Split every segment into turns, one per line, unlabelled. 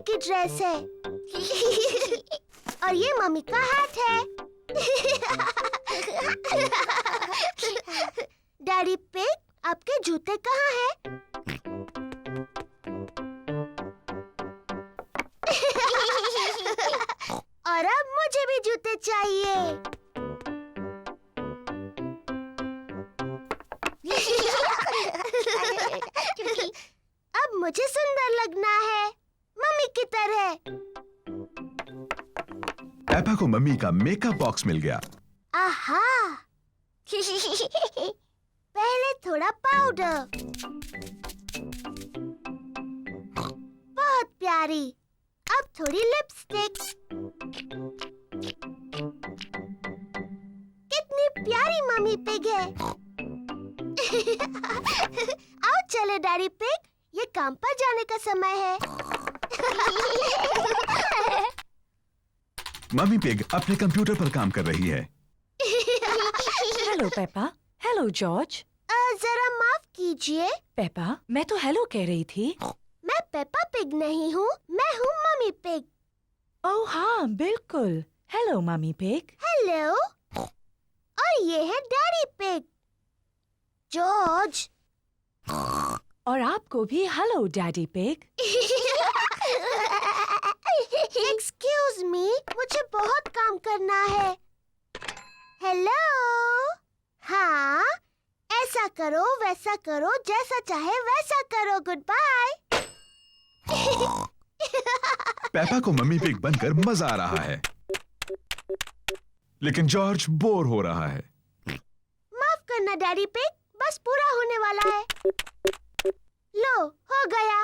की ड्रेस है और ये मम्मी का हाथ है। डैडी पिग, आपके जूते कहाँ हैं? और अब मुझे भी जूते चाहिए। अब मुझे सुंदर लगना है, मम्मी की तरह।
पेपा को मम्मी का मेकअप बॉक्स मिल गया।
आहा! पहले थोड़ा पाउडर। बहुत प्यारी। अब थोड़ी लिपस्टिक। कितनी प्यारी मम्मी पिग है। आओ चले डैडी पिग, ये काम पर जाने का समय है।
मम्मी पिग अपने कंप्यूटर पर काम कर रही है।
Hello Peppa. Hello George.
जरा माफ कीजिए।
पेपा, मैं तो हेलो कह रही थी।
मैं पेपा पिग नहीं हूँ, मैं हूँ मम्मी पिग।
ओह हाँ, बिल्कुल। Hello mummy pig.
हेलो। और ये है डैडी पिग। जॉर्ज।
और आपको भी hello daddy pig.
Excuse me, मुझे बहुत काम करना है। हेलो। हाँ, ऐसा करो, वैसा करो, जैसा चाहे वैसा करो। Good bye.
पेपा को मम्मी पिग बनकर मजा आ रहा है, लेकिन जॉर्ज बोर हो रहा है।
माफ करना डैडी पिग, बस पूरा होने वाला है। लो, हो गया।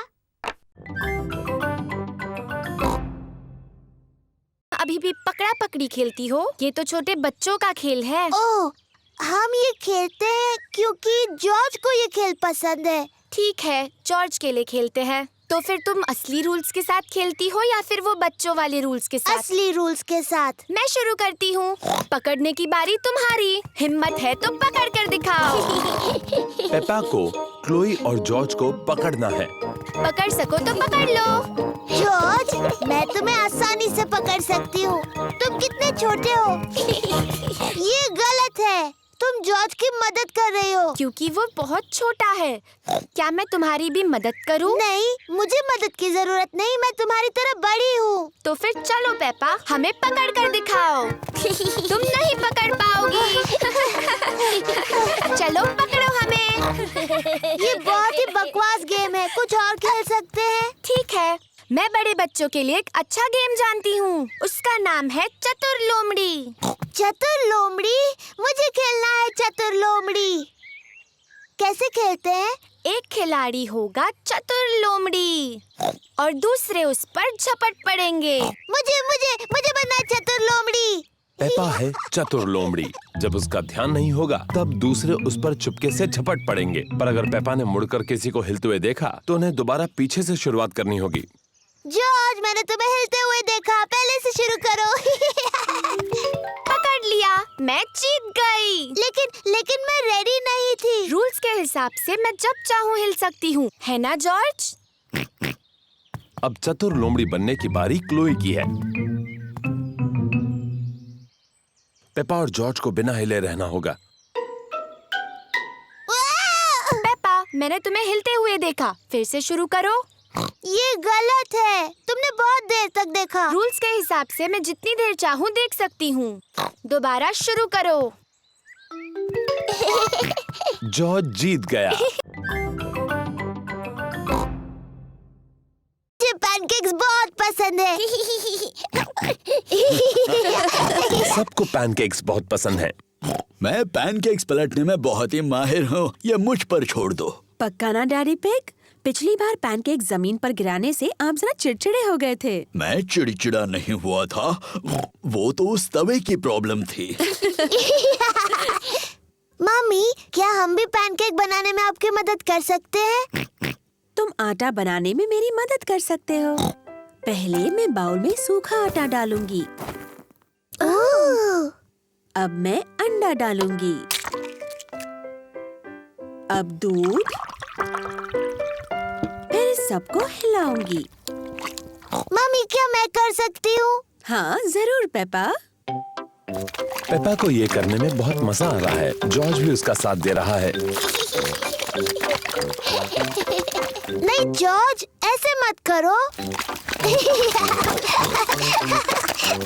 अभी भी पकड़ा पकड़ी खेलती हो? ये तो छोटे बच्चों का खेल है।
ओह, हम ये खेलते हैं क्योंकि जॉर्ज को ये खेल पसंद है।
ठीक है, जॉर्ज के लिए खेलते हैं। तो फिर तुम असली रूल्स के साथ खेलती हो या फिर वो बच्चों वाले रूल्स के साथ?
असली रूल्स के साथ।
मैं शुरू करती हूँ। पकड़ने की बारी तुम्हारी। हिम्मत है तो पकड़ कर दिखाओ।
पेपा को क्लोई और जॉर्ज को पकड़ना है।
पकड़ सको तो पकड़ लो।
जॉर्ज, मैं तुम्हें आसानी से पकड़ सकती हूँ। तुम कितने छोटे हो। ये गलत है। तुम जॉर्ज की मदद कर रही हो।
क्योंकि वो बहुत छोटा है। क्या मैं तुम्हारी भी मदद करूं?
नहीं, मुझे मदद की जरूरत नहीं। मैं तुम्हारी तरह बड़ी हूँ।
तो फिर चलो पेपा, हमें पकड़ कर दिखाओ। तुम नहीं पकड़ पाओगी। चलो पकड़ो हमें।
ये बहुत ही बकवास गेम है, कुछ और खेल सकते हैं?
ठीक है, मैं बड़े बच्चों के लिए एक अच्छा गेम जानती हूँ। उसका नाम है चतुर लोमड़ी।
चतुर लोमड़ी? मुझे खेलना है चतुर लोमड़ी। कैसे खेलते हैं?
एक खिलाड़ी होगा चतुर लोमड़ी और दूसरे उस पर झपट पड़ेंगे।
मुझे बनना है चतुर लोमड़ी।
पेपा है चतुर लोमड़ी। जब उसका ध्यान नहीं होगा तब दूसरे उस पर चुपके से झपट पड़ेंगे। पर अगर पेपा ने मुड़कर किसी को हिलते हुए देखा तो उन्हें दोबारा पीछे से शुरुआत करनी होगी।
जॉर्ज, मैंने तुम्हें हिलते हुए देखा। पहले से शुरू करो।
पकड़ लिया, मैं जीत गई।
लेकिन मैं रेडी नहीं थी।
रूल्स के हिसाब से मैं जब चाहूँ हिल सकती हूँ, है ना जॉर्ज?
अब चतुर लोमड़ी बनने की बारी क्लोई की है। पेपा और जॉर्ज को बिना हिले रहना होगा।
पेपा, मैंने तुम्हें हिलते हुए देखा। फिर से शुरू करो।
ये गलत है। तुमने बहुत देर तक देखा।
रूल्स के हिसाब से मैं जितनी देर चाहूँ देख सकती हूँ। दोबारा शुरू करो।
जॉर्ज जीत गया।
मुझे पैनकेक्स बहुत पसंद है।
सबको पैनकेक्स बहुत पसंद है।
मैं पैनकेक्स पलटने में बहुत ही माहिर हूँ। ये मुझ पर छोड़ दो।
पक्का ना डैडी पिग? पिछली बार पैनकेक जमीन पर गिराने से आप जरा चिड़चिड़े हो गए थे।
मैं चिड़चिड़ा नहीं हुआ था, वो तो उस तवे की प्रॉब्लम थी।
मम्मी, क्या हम भी पैनकेक बनाने में आपकी मदद कर सकते हैं?
तुम आटा बनाने में मेरी मदद कर सकते हो। पहले मैं बाउल में सूखा आटा डालूंगी।
ओह!
अब मैं अंडा डालूंगी। अब दूध। फिर सबको हिलाऊंगी।
मम्मी क्या मैं कर सकती हूँ?
हाँ जरूर पेपा।
पेपा को ये करने में बहुत मजा आ रहा है। जॉर्ज भी उसका साथ दे रहा है।
नहीं जॉर्ज, ऐसे मत करो।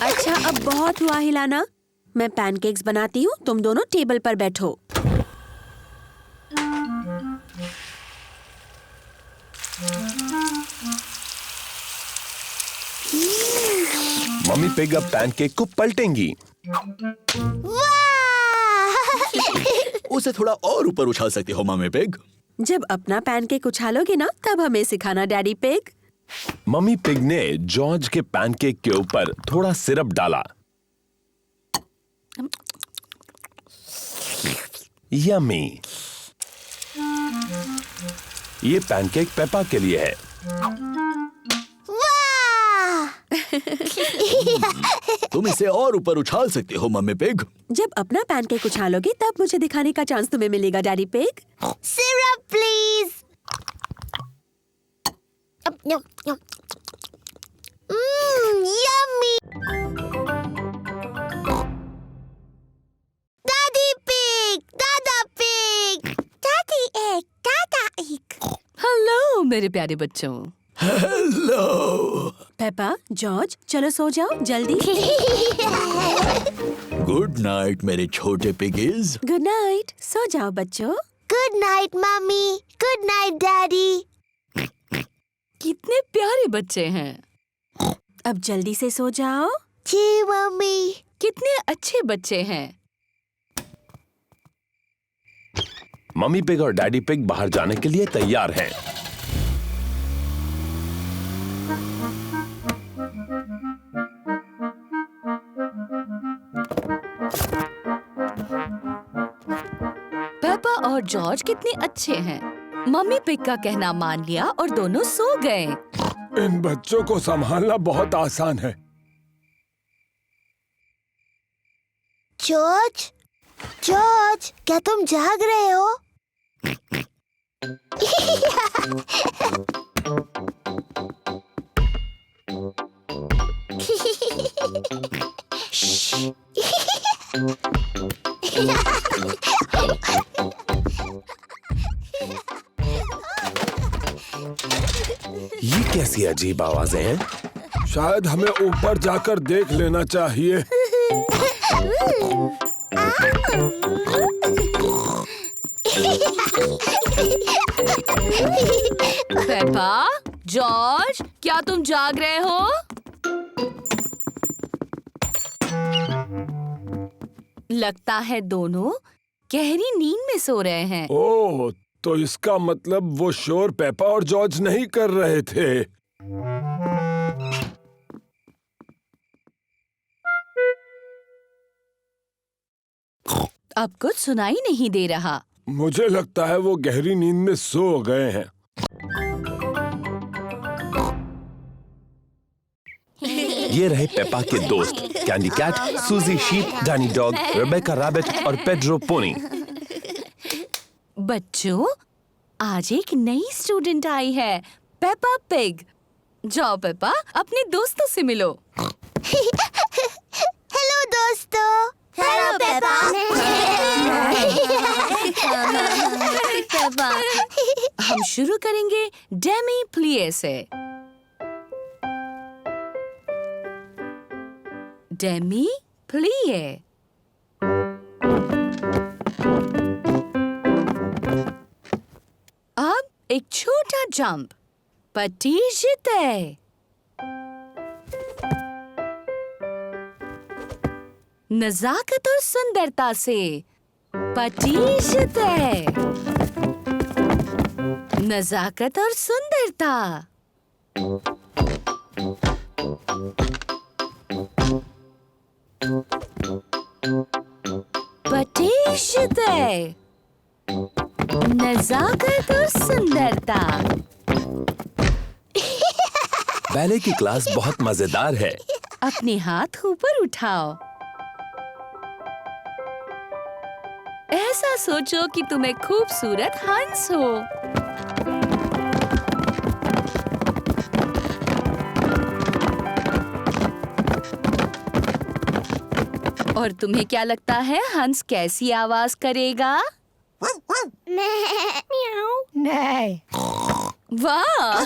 अच्छा अब बहुत हुआ हिलाना। मैं पैनकेक्स बनाती हूँ, तुम दोनों टेबल पर बैठो।
मम्मी पिग अब पैनकेक को पलटेंगी।
उसे थोड़ा और ऊपर उछाल सकते हो मम्मी पिग।
जब अपना पैनकेक उछालोगे ना तब हमें सिखाना डैडी पिग।
मम्मी पिग ने जॉर्ज के पैनकेक के ऊपर थोड़ा सिरप डाला। यम्मी। ये पैनकेक पेपा के लिए है।
तुम इसे और ऊपर उछाल सकते हो मम्मी पिग।
जब अपना पैनकेक उछालोगे तब मुझे दिखाने का चांस तुम्हें मिलेगा daddy pig.
Syrup please. Yummy. दादी पिग, दादा पिग, दादी एक, दादा एक।
हेलो मेरे प्यारे बच्चों।
हेलो।
पेपा, जॉर्ज, चलो सो जाओ जल्दी।
गुड नाइट मेरे छोटे पिगीज।
गुड नाइट, सो जाओ बच्चों।
Good night mummy, good night daddy.
कितने प्यारे बच्चे हैं।
अब जल्दी से सो जाओ।
जी मम्मी।
कितने अच्छे बच्चे हैं।
मम्मी पिग और डैडी पिग बाहर जाने के लिए तैयार हैं।
पेपा और जॉर्ज कितने अच्छे हैं। मम्मी पिग का कहना मान लिया और दोनों सो गए।
इन बच्चों को संभालना बहुत आसान है।
जॉर्ज, जॉर्ज, क्या तुम जाग रहे हो?
ये कैसी अजीब आवाजें हैं? शायद हमें ऊपर जाकर देख लेना चाहिए।
पेपा, जॉर्ज, क्या तुम जाग रहे हो? लगता है दोनों गहरी नींद में सो रहे हैं।
ओह, तो इसका मतलब वो शोर पेपा और जॉर्ज नहीं कर रहे थे।
अब कुछ सुनाई नहीं दे रहा।
मुझे लगता है वो गहरी नींद में सो गए हैं। ये रहे पेपा के दोस्त, Candy Cat, Suzy Sheep, Danny Dog, Rebecca Rabbit और पेड्रो पोनी।
बच्चों, आज एक नई स्टूडेंट आई है, पेपा पिग। जाओ पेपा, अपने दोस्तों से मिलो।
हेलो दोस्तों। Hello Peppa.
हम शुरू करेंगे डेमी प्लिए से। डेमी प्लिए। अब एक छोटा जंप। पटीजिते। नजाकत और सुंदरता से। पटीजिते। नजाकत और सुंदरता। पटीजिते। नजाकत और सुंदरता।
बैले की क्लास बहुत मजेदार है।
अपने हाथ ऊपर उठाओ। ऐसा सोचो कि तुम एक खूबसूरत हंस हो। और तुम्हें क्या लगता है हंस कैसी आवाज करेगा? वाह!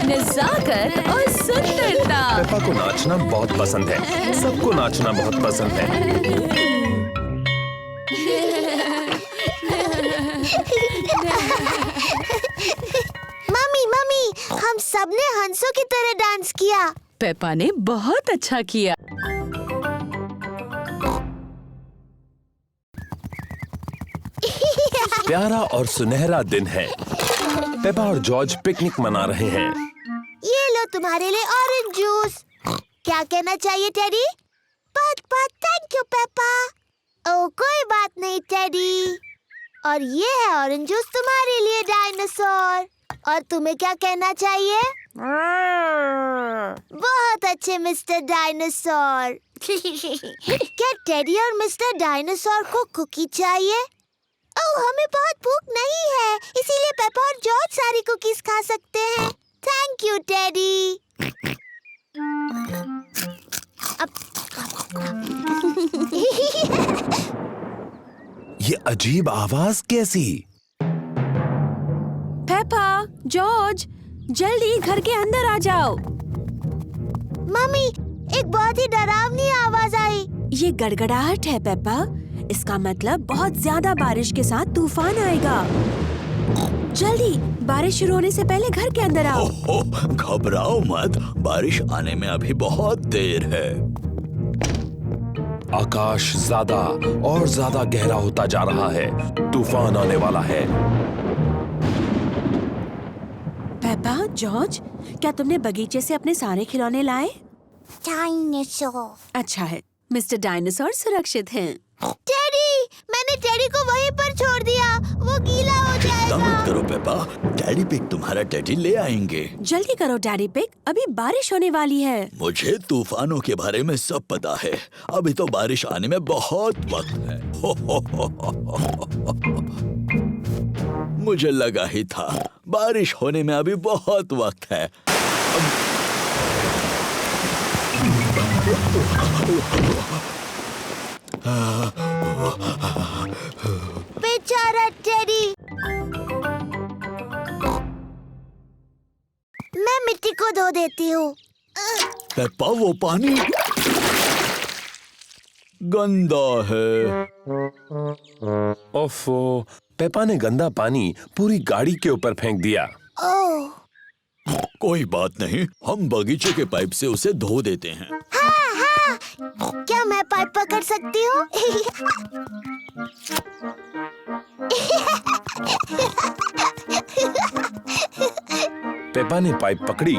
नजाकत और सुंदरता।
पेपा को नाचना बहुत पसंद है। सबको नाचना बहुत पसंद है।
मम्मी मम्मी, हम सबने हंसों की तरह डांस किया।
पेपा ने बहुत अच्छा किया।
प्यारा और सुनहरा दिन है। पेपा और जॉर्ज पिकनिक मना रहे हैं।
ये लो तुम्हारे लिए ऑरेंज जूस। क्या कहना चाहिए टेडी? बहुत बहुत थैंक यू पेपा। ओ कोई बात नहीं टेडी। और ये है ऑरेंज जूस तुम्हारे लिए डायनासोर। और तुम्हें क्या कहना चाहिए? बहुत अच्छे मिस्टर डायनासोर। क्या टेडी और मिस्टर डायनासोर को कुकी चाहिए? ओह हमें बहुत भूख नहीं है, इसीलिए पेपा और जॉर्ज सारी कुकीज खा सकते हैं। Thank you teddy.
ये अजीब आवाज कैसी?
पेपा, जॉर्ज, जल्दी घर के अंदर आ जाओ।
मम्मी, एक बहुत ही डरावनी आवाज आई।
ये गड़गड़ाहट है पेपा। इसका मतलब बहुत ज्यादा बारिश के साथ तूफान आएगा। जल्दी, बारिश शुरू होने से पहले घर के अंदर आओ।
घबराओ मत, बारिश आने में अभी बहुत देर है।
आकाश ज्यादा और ज्यादा गहरा होता जा रहा है। तूफान आने वाला है।
पेपा, जॉर्ज, क्या तुमने बगीचे से अपने सारे खिलौने लाए?
डायनासोर।
अच्छा है, मिस्टर डायनासोर सुरक्षित हैं।
टेडी, मैंने टेडी को वहीं पर छोड़ दिया। वो गीला हो
चिंता मत
जाएगा।
करो पेपा, डैडी पिग तुम्हारा टेडी ले आएंगे।
जल्दी करो डैडी पिग, अभी बारिश होने वाली है।
मुझे तूफानों के बारे में सब पता है। अभी तो बारिश आने में बहुत वक्त है। मुझे लगा ही था, बारिश होने में अभी बहुत वक्त है।
बेचारा टेडी। मैं मिट्टी को धो देती हूँ।
पेप्पा, वो पानी गंदा है।
ओफो, पेपा ने गंदा पानी पूरी गाड़ी के ऊपर फेंक दिया।
ओह,
कोई बात नहीं, हम बगीचे के पाइप से उसे धो देते हैं।
हाँ हाँ, क्या मैं पाइप पकड़ सकती हूँ?
पेपा ने पाइप पकड़ी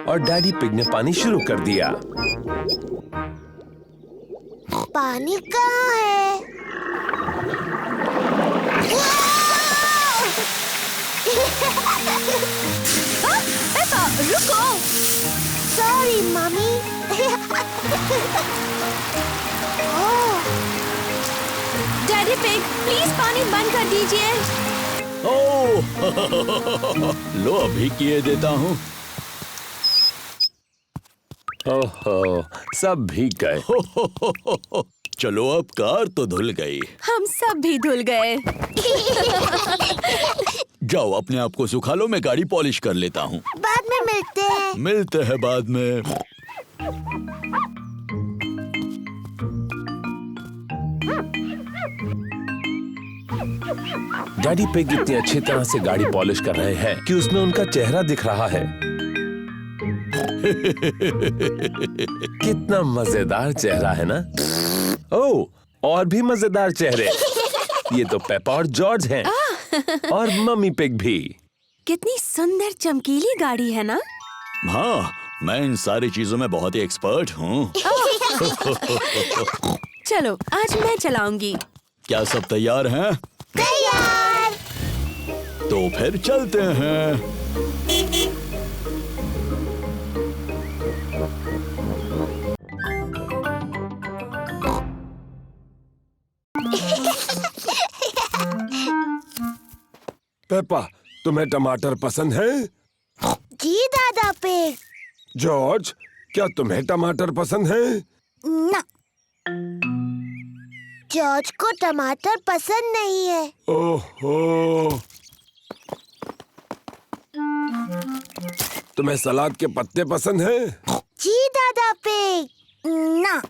और डैडी पिग ने पानी शुरू कर दिया।
पानी कहाँ है?
पेपा, रुको!
Sorry mummy. Oh,
daddy pig, please पानी बंद कर दीजिए।
ओह, लो अभी किए देता हूँ।
ओहो, सब भीग गए।
चलो अब कार तो धुल गई।
हम सब भी धुल गए।
जाओ अपने आप को सुखा लो, मैं गाड़ी पॉलिश कर लेता हूँ।
बाद में मिलते हैं।
मिलते हैं बाद में।
डैडी पिग इतनी अच्छी तरह से गाड़ी पॉलिश कर रहे हैं कि उसमें उनका चेहरा दिख रहा है। कितना मजेदार चेहरा है ना? ओह, और भी मजेदार चेहरे। ये तो पेपा और जॉर्ज हैं। और मम्मी पिग भी।
कितनी सुंदर चमकीली गाड़ी है ना?
हाँ, मैं इन सारी चीजों में बहुत ही एक्सपर्ट हूँ।
चलो, आज मैं चलाऊंगी।
क्या सब तैयार हैं?
तैयार।
तो फिर चलते हैं।
पेपा, तुम्हें टमाटर पसंद है?
जी दादा पिग।
जॉर्ज, क्या तुम्हें टमाटर पसंद है?
ना।
जॉर्ज को टमाटर पसंद नहीं है।
ओहो, तुम्हें सलाद के पत्ते पसंद हैं?
जी दादा पिग।
ना।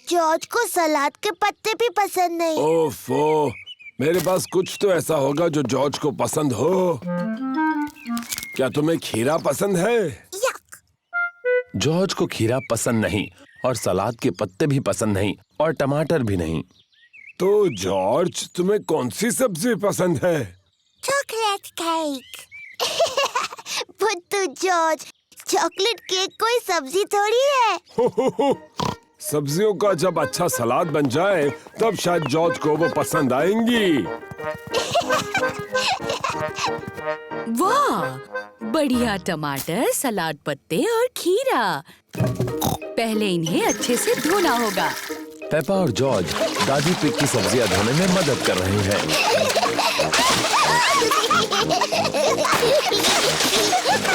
जॉर्ज को सलाद के पत्ते भी पसंद नहीं।
ओफो, मेरे पास कुछ तो ऐसा होगा जो जॉर्ज को पसंद हो। क्या तुम्हें खीरा पसंद है? जॉर्ज को खीरा पसंद नहीं और सलाद के पत्ते भी पसंद नहीं और टमाटर भी नहीं। तो जॉर्ज, तुम्हें कौन सी सब्जी पसंद है?
Chocolate cake. बुद्धू जॉर्ज, चॉकलेट केक कोई सब्जी थोड़ी है।
सब्जियों का जब अच्छा सलाद बन जाए तब शायद जॉर्ज को वो पसंद आएंगी।
वाह, बढ़िया टमाटर, सलाद पत्ते और खीरा। पहले इन्हें अच्छे से धोना होगा।
पेपा और जॉर्ज दादी पिग की सब्जियां धोने में मदद कर रहे हैं।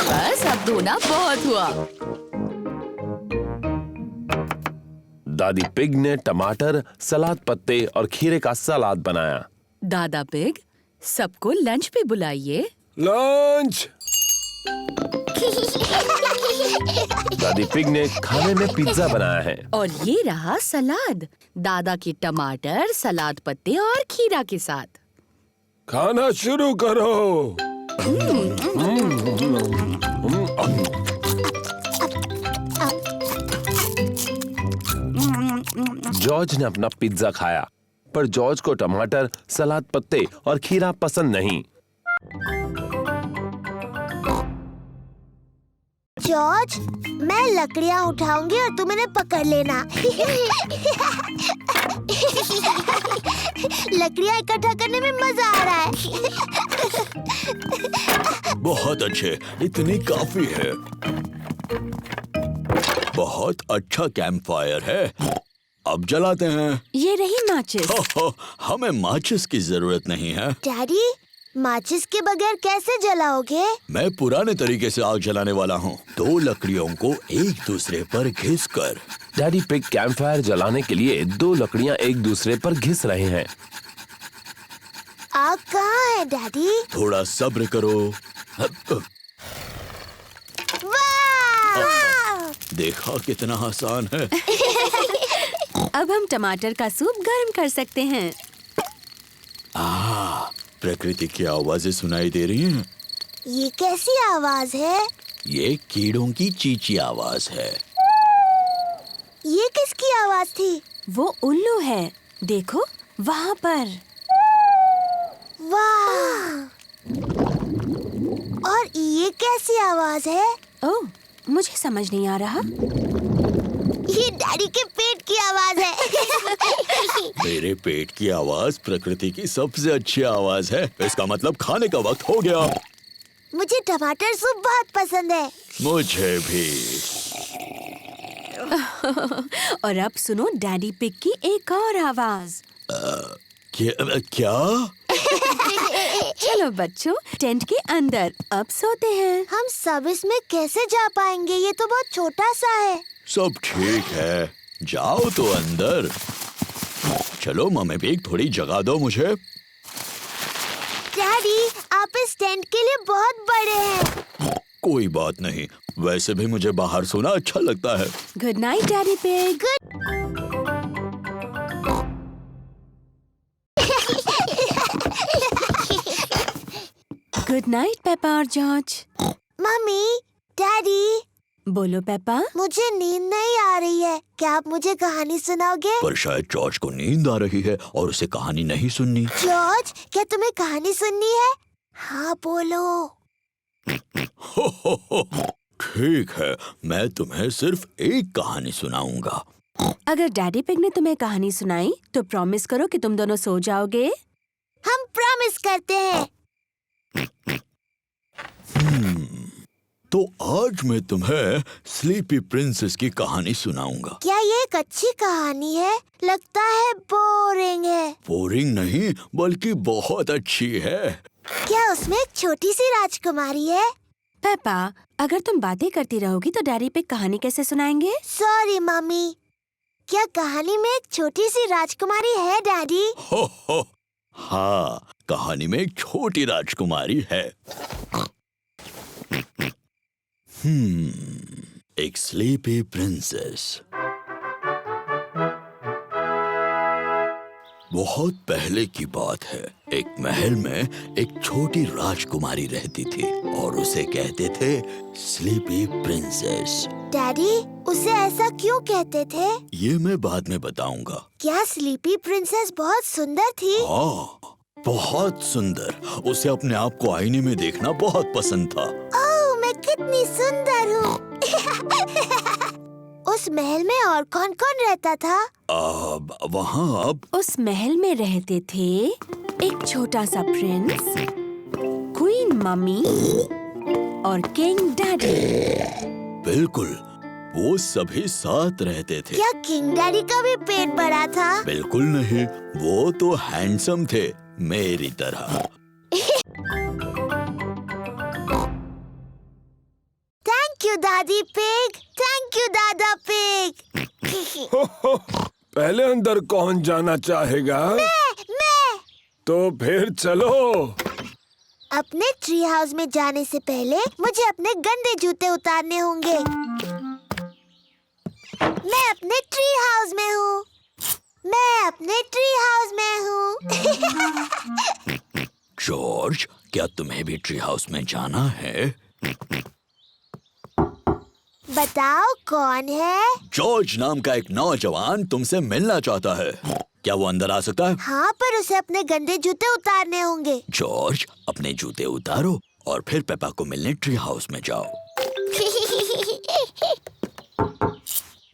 बस अब धोना बहुत हुआ।
दादी पिग ने टमाटर, सलाद पत्ते और खीरे का सलाद बनाया।
दादा पिग, सबको लंच पे बुलाइए।
लंच। दादी पिग ने खाने में पिज्जा बनाया है।
और ये रहा सलाद, दादा के टमाटर, सलाद पत्ते और खीरा के साथ।
खाना शुरू करो। जॉर्ज ने अपना पिज्जा खाया, पर जॉर्ज को टमाटर, सलाद पत्ते और खीरा पसंद नहीं।
जॉर्ज, मैं लकड़ियाँ उठाऊंगी और तुम इन्हें पकड़ लेना। लकड़ियाँ इकट्ठा करने में मजा आ रहा है।
बहुत अच्छे, इतनी काफी है। बहुत अच्छा कैंप फायर है। अब जलाते हैं।
ये रही माचिस।
हमें माचिस की जरूरत नहीं है।
डैडी, माचिस के बगैर कैसे जलाओगे?
मैं पुराने तरीके से आग जलाने वाला हूँ। 2 लकड़ियों को एक दूसरे पर घिस कर।
डैडी पिग कैंप फायर जलाने के लिए 2 लकड़ियाँ एक दूसरे पर घिस रहे हैं।
आग कहाँ है डैडी?
थोड़ा सब्र करो।
वाह!
देखा कितना आसान है।
अब हम टमाटर का सूप गर्म कर सकते हैं।
प्रकृति की आवाजें सुनाई दे रही हैं।
ये कैसी आवाज है?
ये कीड़ों की चींची आवाज है।
ये किसकी आवाज थी?
वो उल्लू है, देखो वहाँ पर।
वाह! और ये कैसी आवाज है?
ओह, मुझे समझ नहीं आ रहा।
ये डैडी के पेट की आवाज है।
मेरे पेट की आवाज प्रकृति की सबसे अच्छी आवाज है। इसका मतलब खाने का वक्त हो गया।
मुझे टमाटर सूप बहुत पसंद है।
मुझे भी।
और अब सुनो डैडी पिग की एक और आवाज।
क्या?
चलो बच्चों, टेंट के अंदर अब सोते हैं।
हम सब इसमें कैसे जा पाएंगे? ये तो बहुत छोटा सा है।
सब ठीक है, जाओ तो अंदर। चलो मम्मी पिग, थोड़ी जगह दो मुझे।
डैडी, आप इस टेंट के लिए बहुत बड़े हैं।
कोई बात नहीं, वैसे भी मुझे बाहर सोना अच्छा लगता है।
Good night daddy pig. Good night Peppa और जॉर्ज।
मम्मी, डैडी,
बोलो पेपा।
मुझे नींद नहीं आ रही है। क्या आप मुझे कहानी सुनाओगे?
पर शायद जॉर्ज को नींद आ रही है और उसे कहानी नहीं सुननी।
जॉर्ज, क्या तुम्हें कहानी सुननी है? हाँ बोलो।
ठीक है, मैं तुम्हें सिर्फ एक कहानी सुनाऊंगा।
अगर डैडी पिग ने तुम्हें कहानी सुनाई तो प्रॉमिस करो कि तुम दोनों सो जाओगे।
हम प्रॉमिस करते हैं।
तो आज मैं तुम्हें स्लीपी प्रिंसेस की कहानी सुनाऊंगा।
क्या ये एक अच्छी कहानी है? लगता है बोरिंग है।
बोरिंग नहीं, बल्कि बहुत अच्छी है।
क्या उसमें एक छोटी सी राजकुमारी है?
पेपा, अगर तुम बातें करती रहोगी तो डैडी पिग कहानी कैसे सुनाएंगे?
Sorry mummy. क्या कहानी में एक छोटी सी राजकुमारी है डैडी?
हो, हाँ, कहानी में एक छोटी राजकुमारी है। एक स्लीपी प्रिंसेस। बहुत पहले की बात है। एक महल में एक छोटी राजकुमारी रहती थी और उसे कहते थे स्लीपी प्रिंसेस।
डैडी, उसे ऐसा क्यों कहते थे?
ये मैं बाद में बताऊंगा।
क्या स्लीपी प्रिंसेस बहुत सुंदर थी?
हाँ, बहुत सुंदर। उसे अपने आप को आईने में देखना बहुत पसंद था।
ओह, मैं कितनी सुंदर हूँ। उस महल में और कौन कौन रहता था?
वहाँ
उस महल में रहते थे एक छोटा सा प्रिंस, क्वीन मम्मी और किंग डैडी।
बिल्कुल, वो सभी साथ रहते थे।
क्या किंग डैडी का भी पेट बड़ा था?
बिल्कुल नहीं, वो तो हैंडसम थे, मेरी तरह।
थैंक यू दादी पिग, थैंक यू दादा पिग।
पहले अंदर कौन जाना चाहेगा?
मैं।
तो फिर चलो।
अपने ट्री हाउस में जाने से पहले मुझे अपने गंदे जूते उतारने होंगे। मैं अपने ट्री हाउस में हूँ। मैं अपने ट्री हाउस में हूँ।
जॉर्ज, क्या तुम्हें भी ट्री हाउस में जाना है?
बताओ कौन है?
जॉर्ज नाम का एक नौजवान तुमसे मिलना चाहता है। क्या वो अंदर आ सकता है?
हाँ, पर उसे अपने गंदे जूते उतारने होंगे।
जॉर्ज, अपने जूते उतारो और फिर पेपा को मिलने ट्री हाउस में जाओ।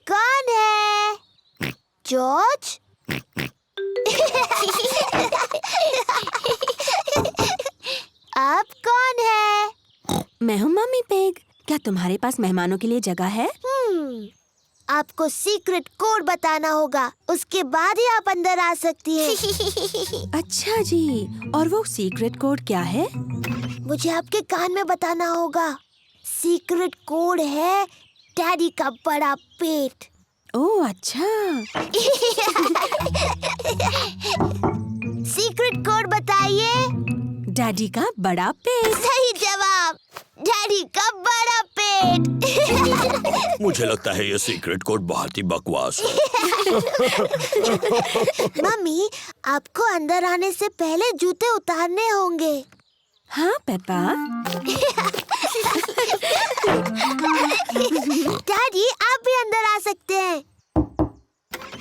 कौन है? जॉर्ज? अब कौन है?
मैं हूँ मम्मी पिग। क्या तुम्हारे पास मेहमानों के लिए जगह है?
आपको सीक्रेट कोड बताना होगा, उसके बाद ही आप अंदर आ सकती हैं।
अच्छा जी, और वो सीक्रेट कोड क्या है?
मुझे आपके कान में बताना होगा। सीक्रेट कोड है डैडी का बड़ा पेट।
ओह अच्छा।
सीक्रेट कोड बताइए।
डैडी का बड़ा पेट।
सही जवाब, डैडी का बड़ा पेट।
मुझे लगता है ये सीक्रेट कोड बहुत ही बकवास है।
मम्मी, आपको अंदर आने से पहले जूते उतारने होंगे।
हाँ पेपा।
डैडी, आप भी अंदर आ सकते हैं।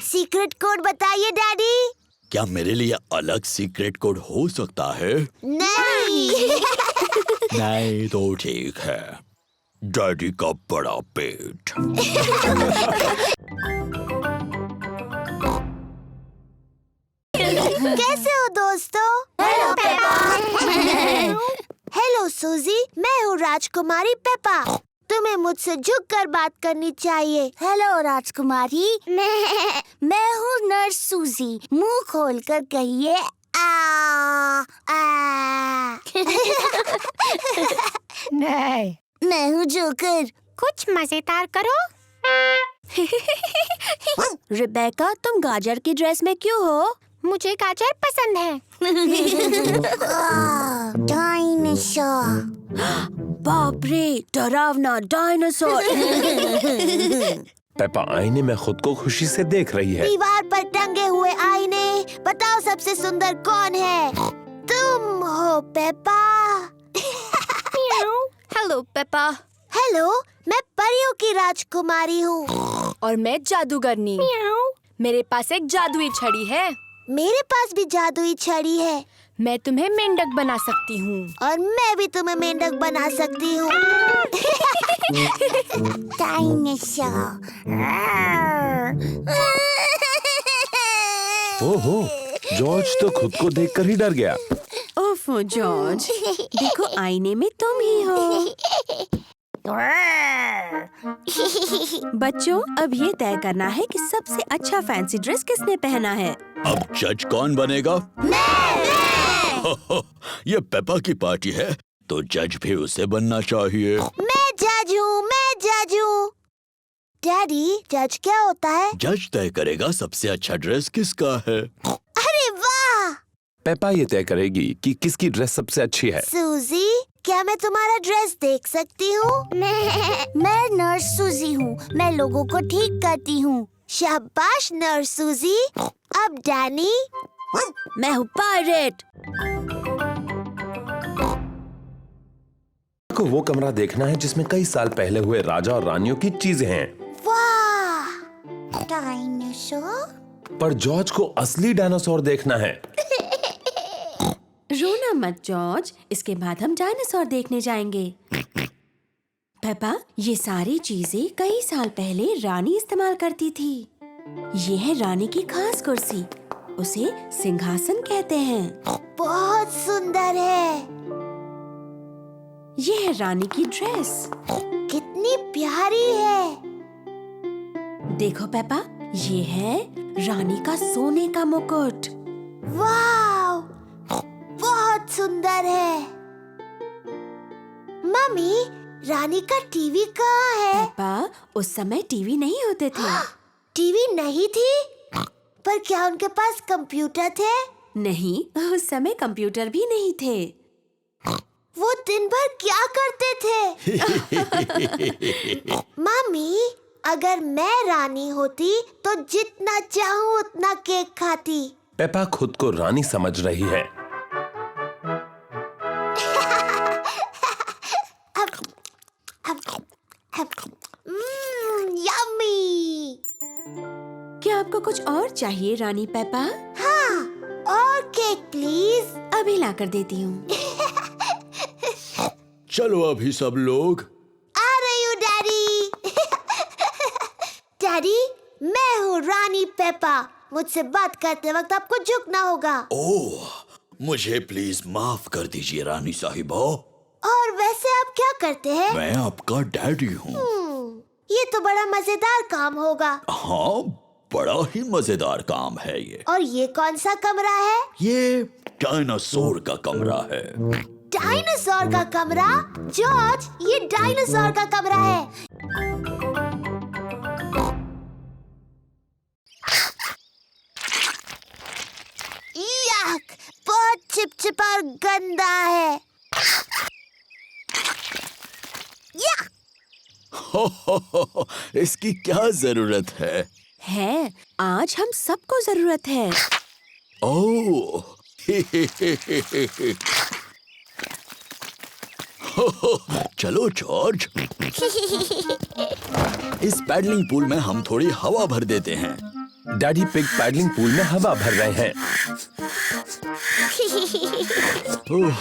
सीक्रेट कोड बताइए डैडी।
क्या मेरे लिए अलग सीक्रेट कोड हो सकता है?
नहीं।
नहीं तो ठीक है। डैडी का बड़ा पेट।
कैसे हो दोस्तों? Hello Peppa. हेलो सूजी, मैं हूँ राजकुमारी पेपा। तुम्हें मुझसे झुककर बात करनी चाहिए। हेलो राजकुमारी, मैं हूँ नर्स सूजी। मुंह खोलकर कहिए आ।
नहीं,
मैं हूँ जोकर।
कुछ मजेदार करो।
रिबेका, तुम गाजर की ड्रेस में क्यों हो?
मुझे गाजर पसंद है।
डायनासोर।
बाप रे, डरावना डायनासोर।
पेपा आईने में खुद को खुशी से देख रही है।
दीवार पर टंगे हुए आईने, बताओ सबसे सुंदर कौन है? तुम हो पेपा।
Hello Peppa.
हेलो, मैं परियों की राजकुमारी हूँ।
और मैं जादूगरनी। मेरे पास एक जादुई छड़ी है।
मेरे पास भी जादुई छड़ी है।
मैं तुम्हें मेंढक बना सकती हूँ।
और मैं भी तुम्हें मेंढक बना सकती हूँ। डायनासोर।
ओहो, जॉर्ज तो खुद को देखकर ही डर गया।
ओफो जॉर्ज, देखो आईने में तुम ही हो। बच्चों, अब ये तय करना है कि सबसे अच्छा फैंसी ड्रेस किसने पहना है।
अब जज कौन बनेगा? ये पेपा की पार्टी है, तो जज भी उसे बनना चाहिए।
मैं जज हूँ, मैं जज हूँ। डैडी, जज क्या होता है?
जज तय करेगा सबसे अच्छा ड्रेस किसका है।
अरे वाह!
पेपा ये तय करेगी कि किसकी ड्रेस सबसे अच्छी है।
सूजी, क्या मैं तुम्हारा ड्रेस देख सकती हूँ? मैं नर्स सूजी हूँ, मैं लोगों को ठीक करती हूँ। शाबाश नर्स सूजी। अब डैनी।
मैं हूँ पायरेट।
को वो कमरा देखना है जिसमें कई साल पहले हुए राजा और रानियों की चीजें हैं।
वाह! डायनासोर?
पर जॉर्ज को असली डायनासोर देखना है।
रोना मत जॉर्ज, इसके बाद हम डायनासोर देखने जाएंगे। पेपा, ये सारी चीजें कई साल पहले रानी इस्तेमाल करती थी। ये है रानी की खास कुर्सी, उसे सिंहासन कहते हैं।
बहुत सुंदर है।
ये है रानी की ड्रेस।
कितनी प्यारी है।
देखो पेपा, ये है रानी का सोने का मुकुट।
वाव! बहुत सुंदर है। मम्मी, रानी का टीवी कहाँ है?
पेपा, उस समय टीवी नहीं होते थे।
टीवी नहीं थी? पर क्या उनके पास कंप्यूटर थे?
नहीं, उस समय कंप्यूटर भी नहीं थे।
वो दिन भर क्या करते थे? मम्मी, अगर मैं रानी होती तो जितना चाहूँ उतना केक खाती।
पेपा खुद को रानी समझ रही है।
यम्मी!
क्या आपको कुछ और चाहिए रानी पेपा?
हाँ, और केक प्लीज।
अभी ला कर देती हूँ।
चलो अभी सब लोग।
आ रही हूँ डैडी। डैडी, मैं हूँ रानी पेपा। मुझसे बात करते वक्त आपको झुकना होगा।
ओह, मुझे प्लीज माफ कर दीजिए रानी साहिबा।
और वैसे आप क्या करते हैं?
मैं आपका डैडी हूँ।
ये तो बड़ा मजेदार काम होगा।
हाँ, बड़ा ही मजेदार काम है ये।
और ये कौन सा कमरा है?
ये डायनासोर का कमरा है।
डायनासोर का कमरा? जॉर्ज, ये डायनासोर का कमरा है। यक, बहुत चिपचिपा और गंदा है। यक!
इसकी क्या जरूरत है?
है, आज हम सबको जरूरत है।
ओह, चलो जॉर्ज, इस पैडलिंग पूल में हम थोड़ी हवा भर देते हैं।
डैडी पिग पैडलिंग पूल में हवा भर रहे हैं।
ओह,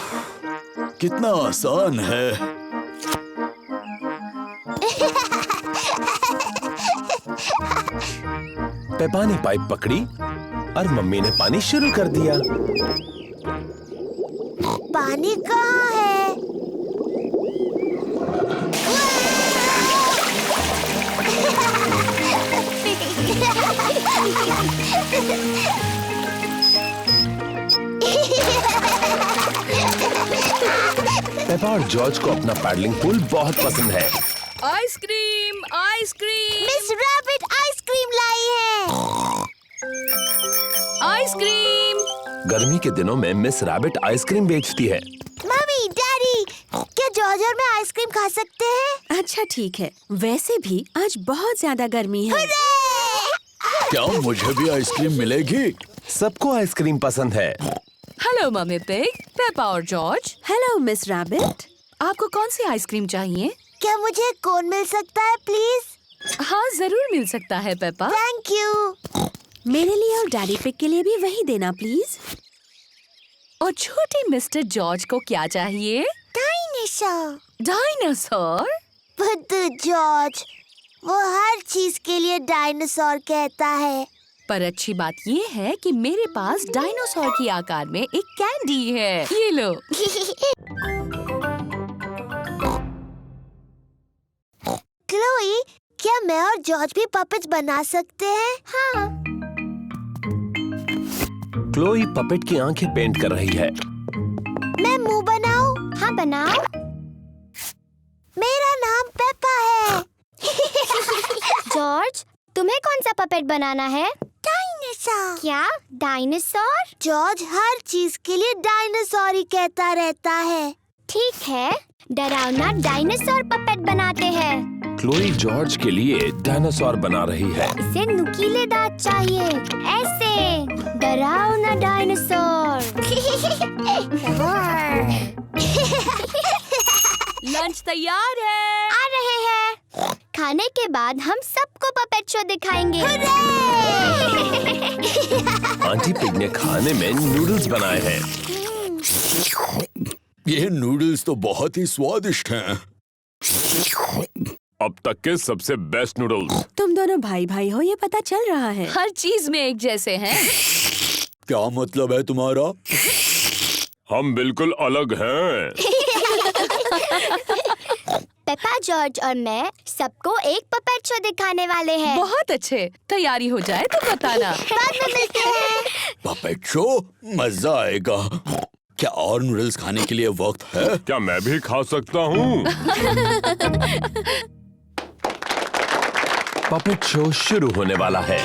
कितना आसान है।
पेपा ने पाइप पकड़ी और मम्मी ने पानी शुरू कर दिया।
पानी कहाँ है?
पेपा और जॉर्ज को अपना पैडलिंग पूल बहुत पसंद है।
Ice cream, ice cream,
Miss Rabbit ice cream लाई है।
आइसक्रीम।
गर्मी के दिनों में मिस रैबिट आइसक्रीम बेचती है।
मम्मी, डैडी, क्या जॉर्ज और मैं आइसक्रीम खा सकते हैं?
अच्छा ठीक है, वैसे भी आज बहुत ज्यादा गर्मी है।
क्या मुझे भी आइसक्रीम मिलेगी?
सबको आइसक्रीम पसंद है।
हेलो मम्मी पिग, पेपा और जॉर्ज।
Hello miss rabbit.
आपको कौन सी आइसक्रीम चाहिए?
क्या मुझे कोन मिल सकता है प्लीज?
हाँ, जरूर मिल सकता है पेपा।
Thank you.
मेरे लिए और डैडी पिग के लिए भी वही देना प्लीज।
और छोटे मिस्टर जॉर्ज को क्या चाहिए?
डायनासोर।
डायनासोर?
बुद्धू जॉर्ज, वो हर चीज के लिए डायनासोर कहता है।
पर अच्छी बात ये है कि मेरे पास डायनासोर की आकार में एक कैंडी है। ये लो।
क्लोई, क्या मैं और जॉर्ज भी पपेट्स बना सकते हैं? हाँ।
क्लोई पपेट की आंखें पेंट कर रही है।
मैं मुंह बनाऊं?
हाँ बनाओ।
मेरा नाम पेपा है।
जॉर्ज, तुम्हें कौन सा पपेट बनाना है?
डायनासोर।
क्या डायनासोर?
जॉर्ज हर चीज के लिए डायनासोर ही कहता रहता है।
ठीक है, डरावना डायनासोर पपेट बनाते हैं।
क्लोई जॉर्ज के लिए डायनासोर बना रही है।
इसे नुकीले दांत चाहिए, ऐसे डरावना डायनासोर।
लंच तैयार है।
आ रहे हैं। खाने के बाद हम सबको पपेट शो दिखाएंगे।
आंटी पिग ने खाने में नूडल्स बनाए हैं।
ये नूडल्स तो बहुत ही स्वादिष्ट हैं।
अब तक के सबसे बेस्ट नूडल्स।
तुम दोनों भाई भाई हो, ये पता चल रहा है।
हर चीज में एक जैसे हैं।
क्या मतलब है तुम्हारा?
हम बिल्कुल अलग हैं।
पेपा, जॉर्ज और मैं सबको एक पपेट शो दिखाने वाले हैं।
बहुत अच्छे। तैयारी हो जाए तो बताना।
बाद में मिलते हैं।
Puppet show? मजा आएगा। क्या और नूडल्स खाने के लिए वक्त है?
क्या मैं भी खा सकता हूँ? पपेट शो शुरू होने वाला है।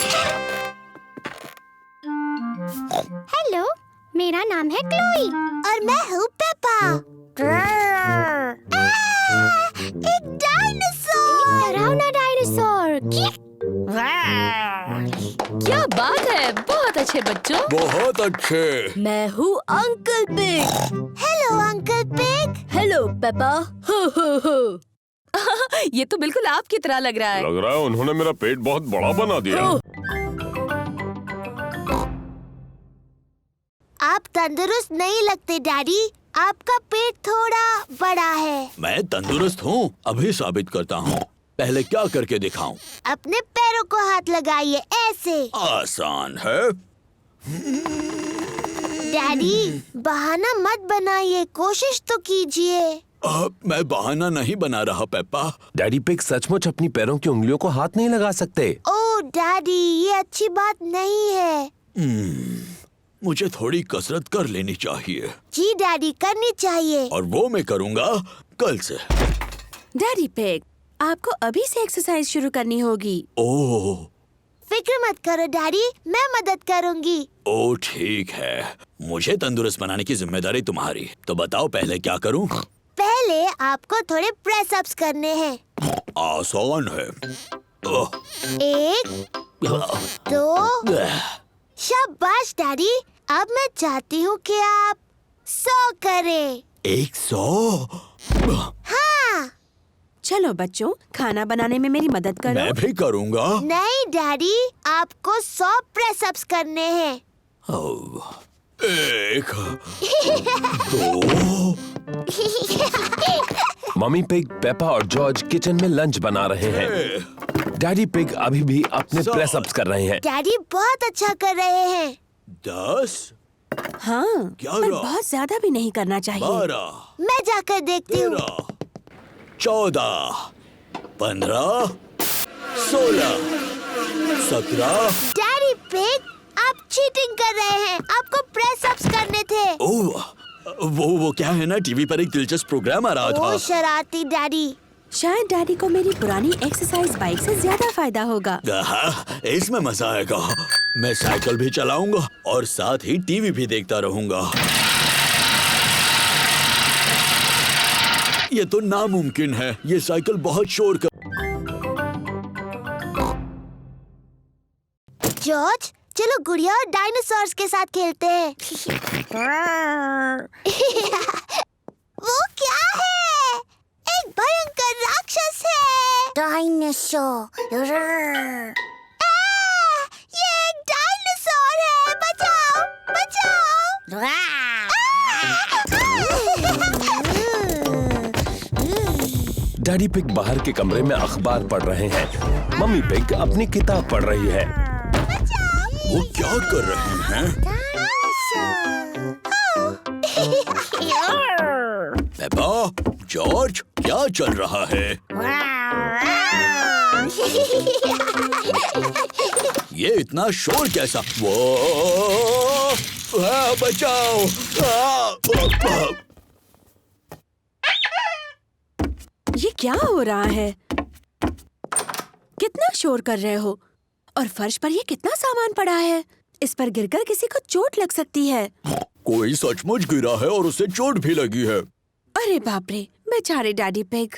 हेलो, मेरा नाम है क्लोई।
और मैं हूँ पेपा। एक डायनासोर।
डरावना डायनासोर।
क्या बात है, बहुत अच्छे बच्चों।
बहुत अच्छे।
मैं हूँ uncle pig.
Hello uncle pig.
Hello Peppa. हो हो हो।
ये तो बिल्कुल आपकी तरह लग रहा है।
लग रहा है उन्होंने मेरा पेट बहुत बड़ा बना दिया।
आप तंदुरुस्त नहीं लगते डैडी। आपका पेट थोड़ा बड़ा है।
मैं तंदुरुस्त हूँ, अभी साबित करता हूँ। पहले क्या करके दिखाऊं?
अपने पैरों को हाथ लगाइए, ऐसे।
आसान है।
डैडी बहाना मत बनाइए, कोशिश तो कीजिए।
मैं बहाना नहीं बना रहा पेप्पा।
डैडी पिग सचमुच अपनी पैरों की उंगलियों को हाथ नहीं लगा सकते।
ओह डैडी, ये अच्छी बात नहीं है।
मुझे थोड़ी कसरत कर लेनी चाहिए।
जी डैडी, करनी चाहिए।
और वो मैं करूँगा कल से।
डैडी पिग, आपको अभी से एक्सरसाइज शुरू करनी होगी।
ओह,
फिक्र मत करो डैडी, मैं मदद करूंगी।
ओह ठीक है। मुझे तंदुरुस्त बनाने की जिम्मेदारी तुम्हारी। तो बताओ पहले क्या करूं?
पहले आपको थोड़े प्रेस अप्स करने हैं।
आसान है। ओह,
1 2 शाबाश डैडी। अब मैं चाहती हूँ कि आप 100 करें।
100?
हाँ।
चलो बच्चों, खाना बनाने में मेरी मदद करो।
मैं भी करूँगा।
नहीं डैडी, आपको 100 प्रेस अप्स करने हैं।
1 2
मम्मी पिग, पेपा और जॉर्ज किचन में लंच बना रहे हैं। डैडी पिग अभी भी अपने
सात।
प्रेस अप्स कर रहे हैं।
डैडी बहुत अच्छा कर रहे हैं।
10
हाँ, पर
11
बहुत ज्यादा भी नहीं करना चाहिए।
12
मैं जाकर देखती हूँ।
13 14 15 16 17।
डैडी पिग, आप चीटिंग कर रहे हैं। आपको प्रेस अप्स करने थे।
ओह, वो क्या है ना, टीवी पर एक दिलचस्प प्रोग्राम आ रहा
ओह
था।
शरारती डैडी।
शायद डैडी को मेरी पुरानी एक्सरसाइज बाइक से ज्यादा फायदा होगा।
इसमें मजा आएगा। मैं साइकिल भी चलाऊंगा और साथ ही टीवी भी देखता रहूंगा। ये तो नामुमकिन है। ये साइकिल बहुत शोर कर।
जॉर्ज, चलो गुड़िया और डायनासोर्स के साथ खेलते हैं। वो क्या है? एक भयंकर राक्षस है। डायनासोर। ये एक डायनासोर है। बचाओ, बचाओ।
डैडी पिग बाहर के कमरे में अखबार पढ़ रहे हैं। मम्मी पिग अपनी किताब पढ़ रही है।
वो क्या कर रहे हैं? पेपा, जॉर्ज, क्या चल रहा है? ये इतना शोर कैसा? वो बचाओ।
ये क्या हो रहा है? कितना शोर कर रहे हो? और फर्श पर ये कितना सामान पड़ा है? इस पर गिरकर किसी को चोट लग सकती है।
कोई सचमुच गिरा है और उसे चोट भी लगी है।
अरे बाप रे, बेचारे डैडी पिग।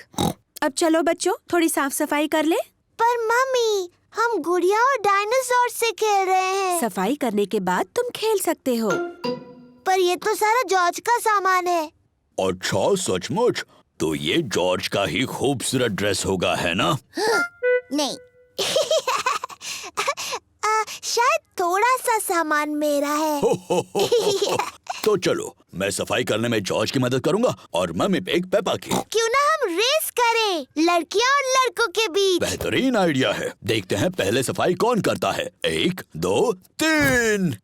अब चलो बच्चों, थोड़ी साफ सफाई कर ले।
पर मम्मी, हम गुड़िया और डायनासोर से खेल रहे हैं।
सफाई करने के बाद तुम खेल सकते हो।
पर ये तो सारा जॉर्ज का सामान है।
अच्छा, सचमुच? तो ये जॉर्ज का ही खूबसूरत ड्रेस होगा, है ना?
नहीं। शायद थोड़ा सा सामान मेरा है।
तो चलो, मैं सफाई करने में जॉर्ज की मदद करूंगा और मम्मी पिग पेपा की।
क्यों ना हम रेस करें, लड़कियां और लड़कों के बीच।
बेहतरीन आइडिया है। देखते हैं पहले सफाई कौन करता है। 1, 2, 3।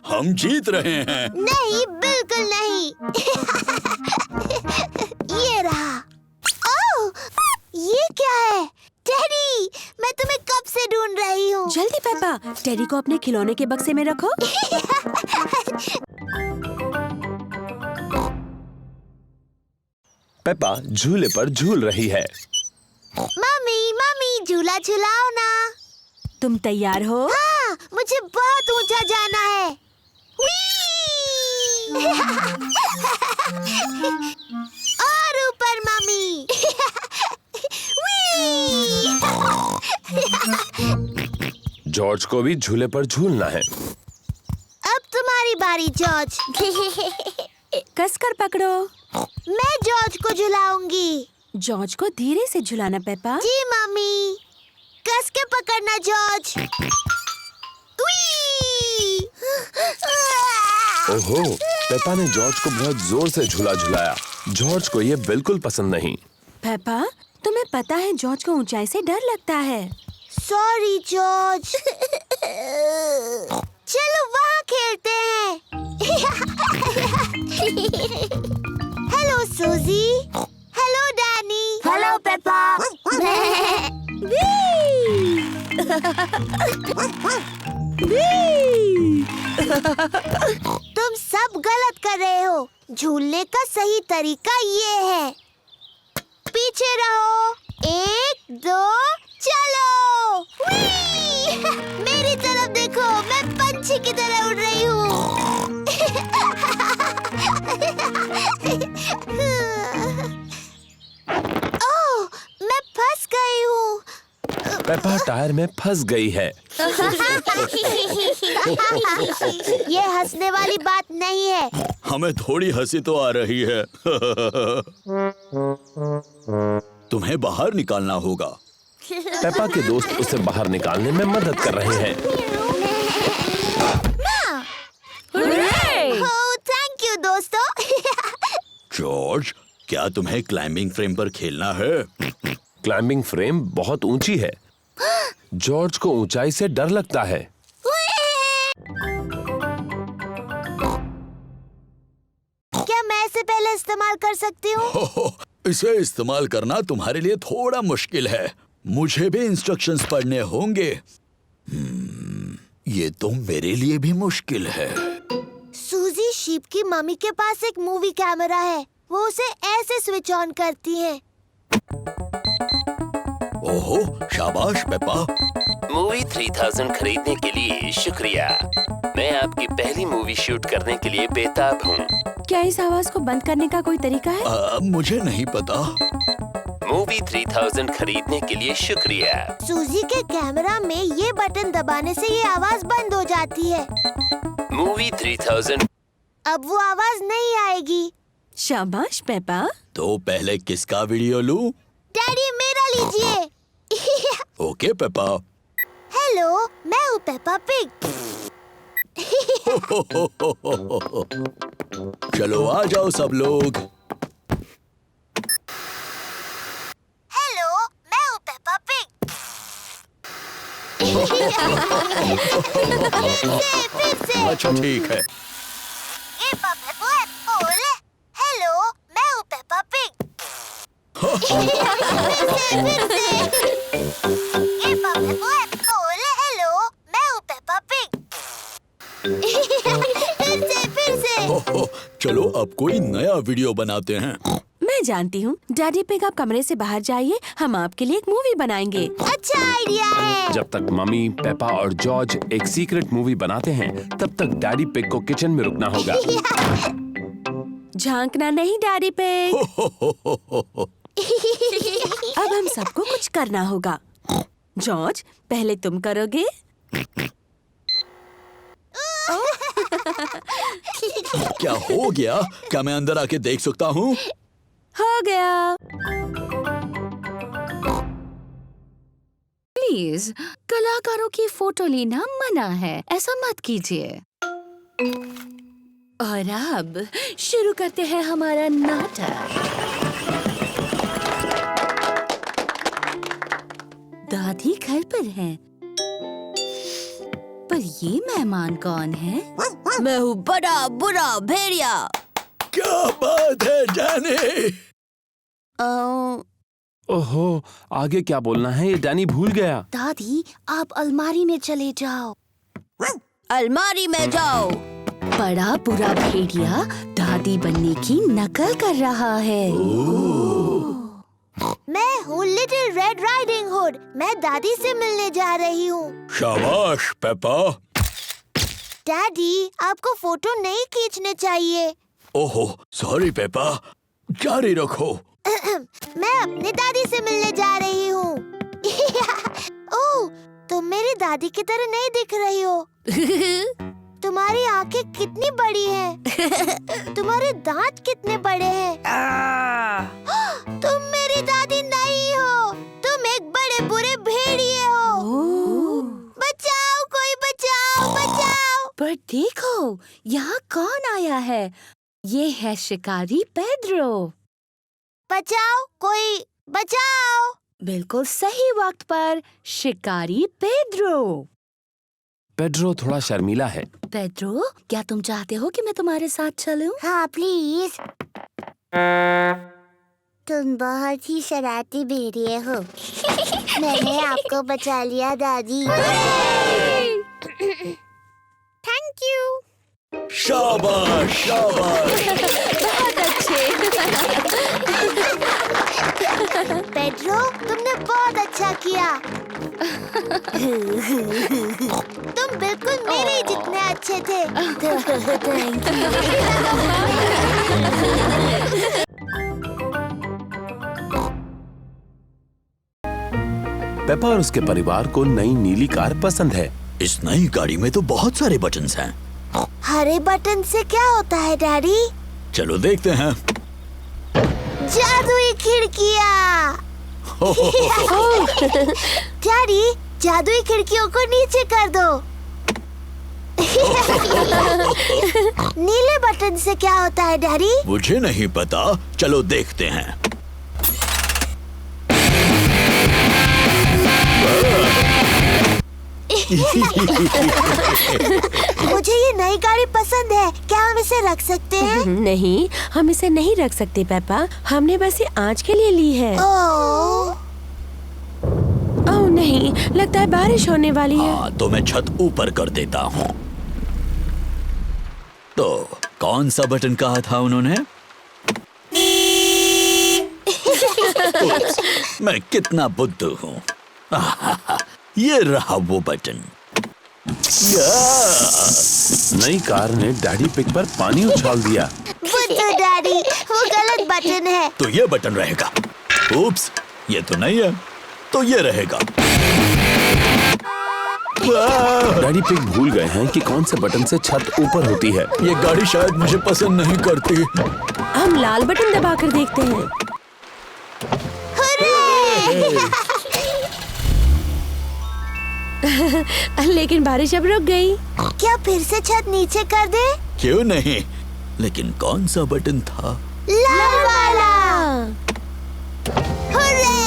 हम जीत रहे हैं।
नहीं, बिल्कुल नहीं। ये रहा। ओह, ये क्या है? टेडी, मैं तुम्हें कब से ढूंढ रही हूँ।
जल्दी पेपा, टेडी को अपने खिलौने के बक्से में रखो।
पेपा झूले पर झूल रही है।
मम्मी, मम्मी, झूला झुलाओ ना।
तुम तैयार हो?
हाँ, मुझे बहुत ऊंचा जाना है। Whee! और ऊपर मम्मी। Whee!
जॉर्ज को भी झूले पर झूलना है।
अब तुम्हारी बारी जॉर्ज।
कसकर पकड़ो।
मैं जॉर्ज को झुलाऊंगी।
जॉर्ज को धीरे से झुलाना पेपा।
जी मम्मी, कस के पकड़ना जॉर्ज।
ओहो, पेपा ने जॉर्ज को बहुत जोर से झूला झुलाया। जॉर्ज को ये बिल्कुल पसंद नहीं।
पेपा, तुम्हें पता है जॉर्ज को ऊंचाई से डर लगता है।
Sorry George. चलो वहाँ खेलते हैं। हेलो सूजी। Hello Danny. Hello Peppa. तुम सब गलत कर रहे हो। झूलने का सही तरीका ये है। पीछे रहो। 1, 2, चलो। मेरी तरफ देखो, मैं पंछी की तरह उड़ रही हूँ। ओह, मैं फंस गई हूँ।
पेपा टायर में फंस गई है।
ये हंसने वाली बात नहीं है।
हमें थोड़ी हंसी तो आ रही है। तुम्हें बाहर निकालना होगा।
पेपा के दोस्त उसे बाहर निकालने में मदद कर रहे हैं।
ओह, थैंक यू दोस्तों।
जॉर्ज, क्या तुम्हें क्लाइंबिंग फ्रेम पर खेलना है?
क्लाइंबिंग फ्रेम बहुत ऊंची है। जॉर्ज को ऊंचाई से डर लगता है।
क्या मैं इसे पहले इस्तेमाल कर सकती हूँ?
इसे इस्तेमाल करना तुम्हारे लिए थोड़ा मुश्किल है। मुझे भी इंस्ट्रक्शंस पढ़ने होंगे। ये तो मेरे लिए भी मुश्किल है।
सूजी शीप की मम्मी के पास एक मूवी कैमरा है। वो उसे ऐसे स्विच ऑन करती है।
ओहो, शाबाश पेपा।
मूवी 3000 खरीदने के लिए शुक्रिया। मैं आपकी पहली मूवी शूट करने के लिए बेताब हूँ।
क्या इस आवाज को बंद करने का कोई तरीका है?
मुझे नहीं पता।
मूवी 3000 खरीदने के लिए शुक्रिया।
सूजी के कैमरा में ये बटन दबाने से ये आवाज बंद हो जाती है।
मूवी 3000।
अब वो आवाज नहीं आएगी।
शाबाश पेपा।
तो पहले किसका वीडियो लूं?
डैडी, मेरा लीजिए।
Okay Peppa.
हेलो, मैं हूँ पेपा पिग।
चलो आ जाओ सब लोग।
हेलो, मैं हूँ पेपा पिग। फिर से।
अच्छा ठीक है।
हेलो, मैं हूँ पेपा पिग। हेलो, मैं हूँ पेपा पिग। फिर से।
चलो अब कोई नया वीडियो बनाते हैं।
मैं मैं जानती हूँ। डैडी पिग, आप कमरे से बाहर जाइए, हम आपके लिए एक मूवी बनाएंगे।
अच्छा आइडिया है।
जब तक मम्मी, पेपा और जॉर्ज एक सीक्रेट मूवी बनाते हैं, तब तक डैडी पिग को किचन में रुकना होगा।
झांकना नहीं डैडी पिग। अब हम सबको कुछ करना होगा। जॉर्ज, पहले तुम करोगे।
क्या हो गया? क्या मैं अंदर आके देख सकता हूँ?
हो गया।
प्लीज, कलाकारों की फोटो लेना मना है, ऐसा मत कीजिए। और अब शुरू करते हैं हमारा नाटक। दादी घर पर हैं, पर ये मेहमान कौन है?
मैं हूँ बड़ा बुरा भेड़िया।
क्या बात है डैनी?
ओहो, आगे क्या बोलना है ये डैनी भूल गया।
दादी, आप अलमारी में चले जाओ।
अलमारी में जाओ।
बड़ा बुरा भेड़िया दादी बनने की नकल कर रहा है।
मैं हूँ लिटिल रेड राइडिंग हुड। मैं दादी से मिलने जा रही हूँ।
शाबाश पेपा।
डैडी, आपको फोटो नहीं खींचने चाहिए।
ओहो, सॉरी पेपा, जारी रखो।
मैं अपनी दादी से मिलने जा रही हूँ। ओह, तुम मेरी दादी की तरह नहीं दिख रही हो। तुम्हारी आंखें कितनी बड़ी हैं। तुम्हारे दांत कितने बड़े हैं। तुम मेरी दादी नहीं हो, तुम एक बड़े बुरे भेड़िए हो। बचाओ, कोई बचाओ, बचाओ।
पर देखो, यहाँ कौन आया है? ये है शिकारी पेड्रो।
बचाओ, कोई बचाओ।
बिल्कुल सही वक्त पर शिकारी पेड्रो।
पेड्रो थोड़ा शर्मीला है।
पेड्रो, क्या तुम चाहते हो कि मैं तुम्हारे साथ चलूं?
हाँ प्लीज। तुम बहुत ही शरारती भेड़िए हो। मैंने आपको बचा लिया दादी। Thank you.
शाबाश शाबाश।
बहुत अच्छे।
पेड्रो, तुमने बहुत अच्छा किया। तुम बिल्कुल मेरे ही जितने अच्छे थे। Thank you.
पेपा और उसके परिवार को नई नीली कार पसंद है।
इस नई गाड़ी में तो बहुत सारे बटन्स हैं।
हरे बटन से क्या होता है डैडी?
चलो देखते हैं।
जादुई खिड़कियाँ। डैडी, जादुई खिड़कियों को नीचे कर दो। नीले बटन से क्या होता है डैडी?
मुझे नहीं पता, चलो देखते हैं।
मुझे ये नई गाड़ी पसंद है। क्या हम इसे रख सकते हैं?
नहीं, हम इसे नहीं रख सकते पेपा। हमने बस ये आज के लिए ली है।
ओह,
ओह नहीं, लगता है बारिश होने वाली है।
हाँ, तो मैं छत ऊपर कर देता हूँ। तो कौन सा बटन कहा था उन्होंने? मैं कितना बुद्धू हूँ। ये रहा वो बटन।
नई कार ने डैडी पिग पर पानी उछाल दिया।
बुद्धू डैडी, वो गलत बटन है।
तो ये बटन रहेगा। उप्स, ये तो नहीं है, तो ये रहेगा।
डैडी पिग भूल गए हैं कि कौन से बटन से छत ऊपर होती है।
ये गाड़ी शायद मुझे पसंद नहीं करती।
हम लाल बटन दबाकर देखते हैं। लेकिन बारिश अब रुक गई।
क्या फिर से छत नीचे कर दे?
क्यों नहीं, लेकिन कौन सा बटन था?
लाल वाला। हुर्रे!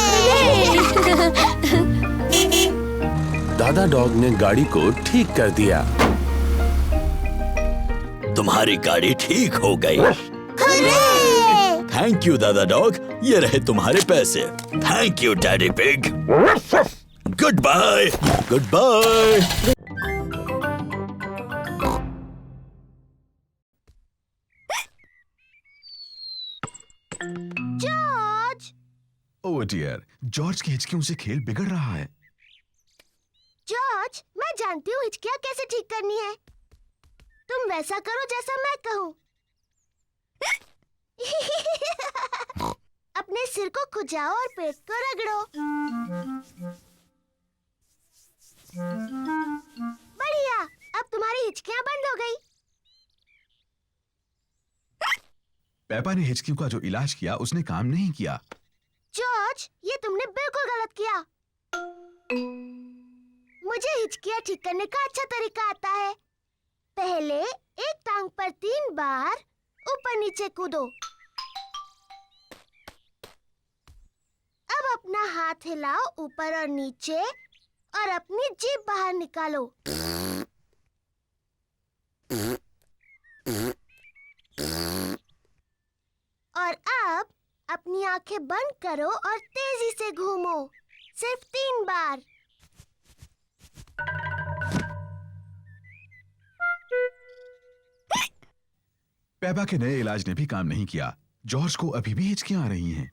दादा डॉग ने गाड़ी को ठीक कर दिया।
तुम्हारी गाड़ी ठीक हो गई।
हुर्रे!
थैंक यू दादा डॉग, ये रहे तुम्हारे पैसे। Thank you daddy pig. Good bye. Good bye.
Oh dear, George की हिचकियों से खेल बिगड़ रहा है।
जॉर्ज, मैं जानती हूँ हिचकियाँ कैसे ठीक करनी है। तुम वैसा करो जैसा मैं कहूँ। अपने सिर को खुजाओ और पेट को रगड़ो। बढ़िया, अब तुम्हारी हिचकियाँ बंद हो गई।
पेपा ने हिचकियों का जो इलाज किया उसने काम नहीं किया।
जॉर्ज, ये तुमने बिल्कुल गलत किया। मुझे हिचकियाँ ठीक करने का अच्छा तरीका आता है। पहले एक टांग पर 3 बार ऊपर नीचे कूदो। अब अपना हाथ हिलाओ ऊपर और नीचे और अपनी जीभ बाहर निकालो। और अब अपनी आंखें बंद करो और तेजी से घूमो, सिर्फ 3 बार।
पेपा के नए इलाज ने भी काम नहीं किया। जॉर्ज को अभी भी हिचकियां आ रही हैं।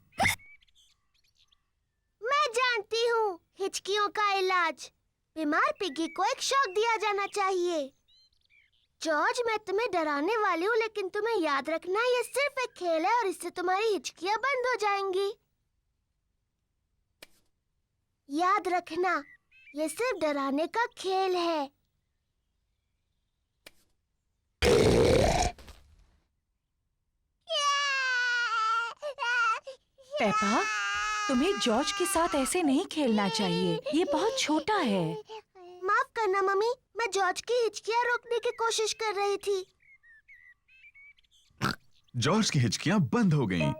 मैं जानती हूँ हिचकियों का इलाज। बीमार पिगी को एक शॉक दिया जाना चाहिए। जॉर्ज, मैं तुम्हें डराने वाली हूँ, लेकिन तुम्हें याद रखना ये सिर्फ एक खेल है और इससे तुम्हारी हिचकियाँ बंद हो जाएंगी। याद रखना, ये सिर्फ डराने का खेल है।
पेपा, तुम्हें जॉर्ज के साथ ऐसे नहीं खेलना चाहिए। ये बहुत छोटा है।
माफ करना मम्मी, मैं जॉर्ज की हिचकियाँ रोकने की कोशिश कर रही थी।
जॉर्ज की हिचकियां बंद हो गईं।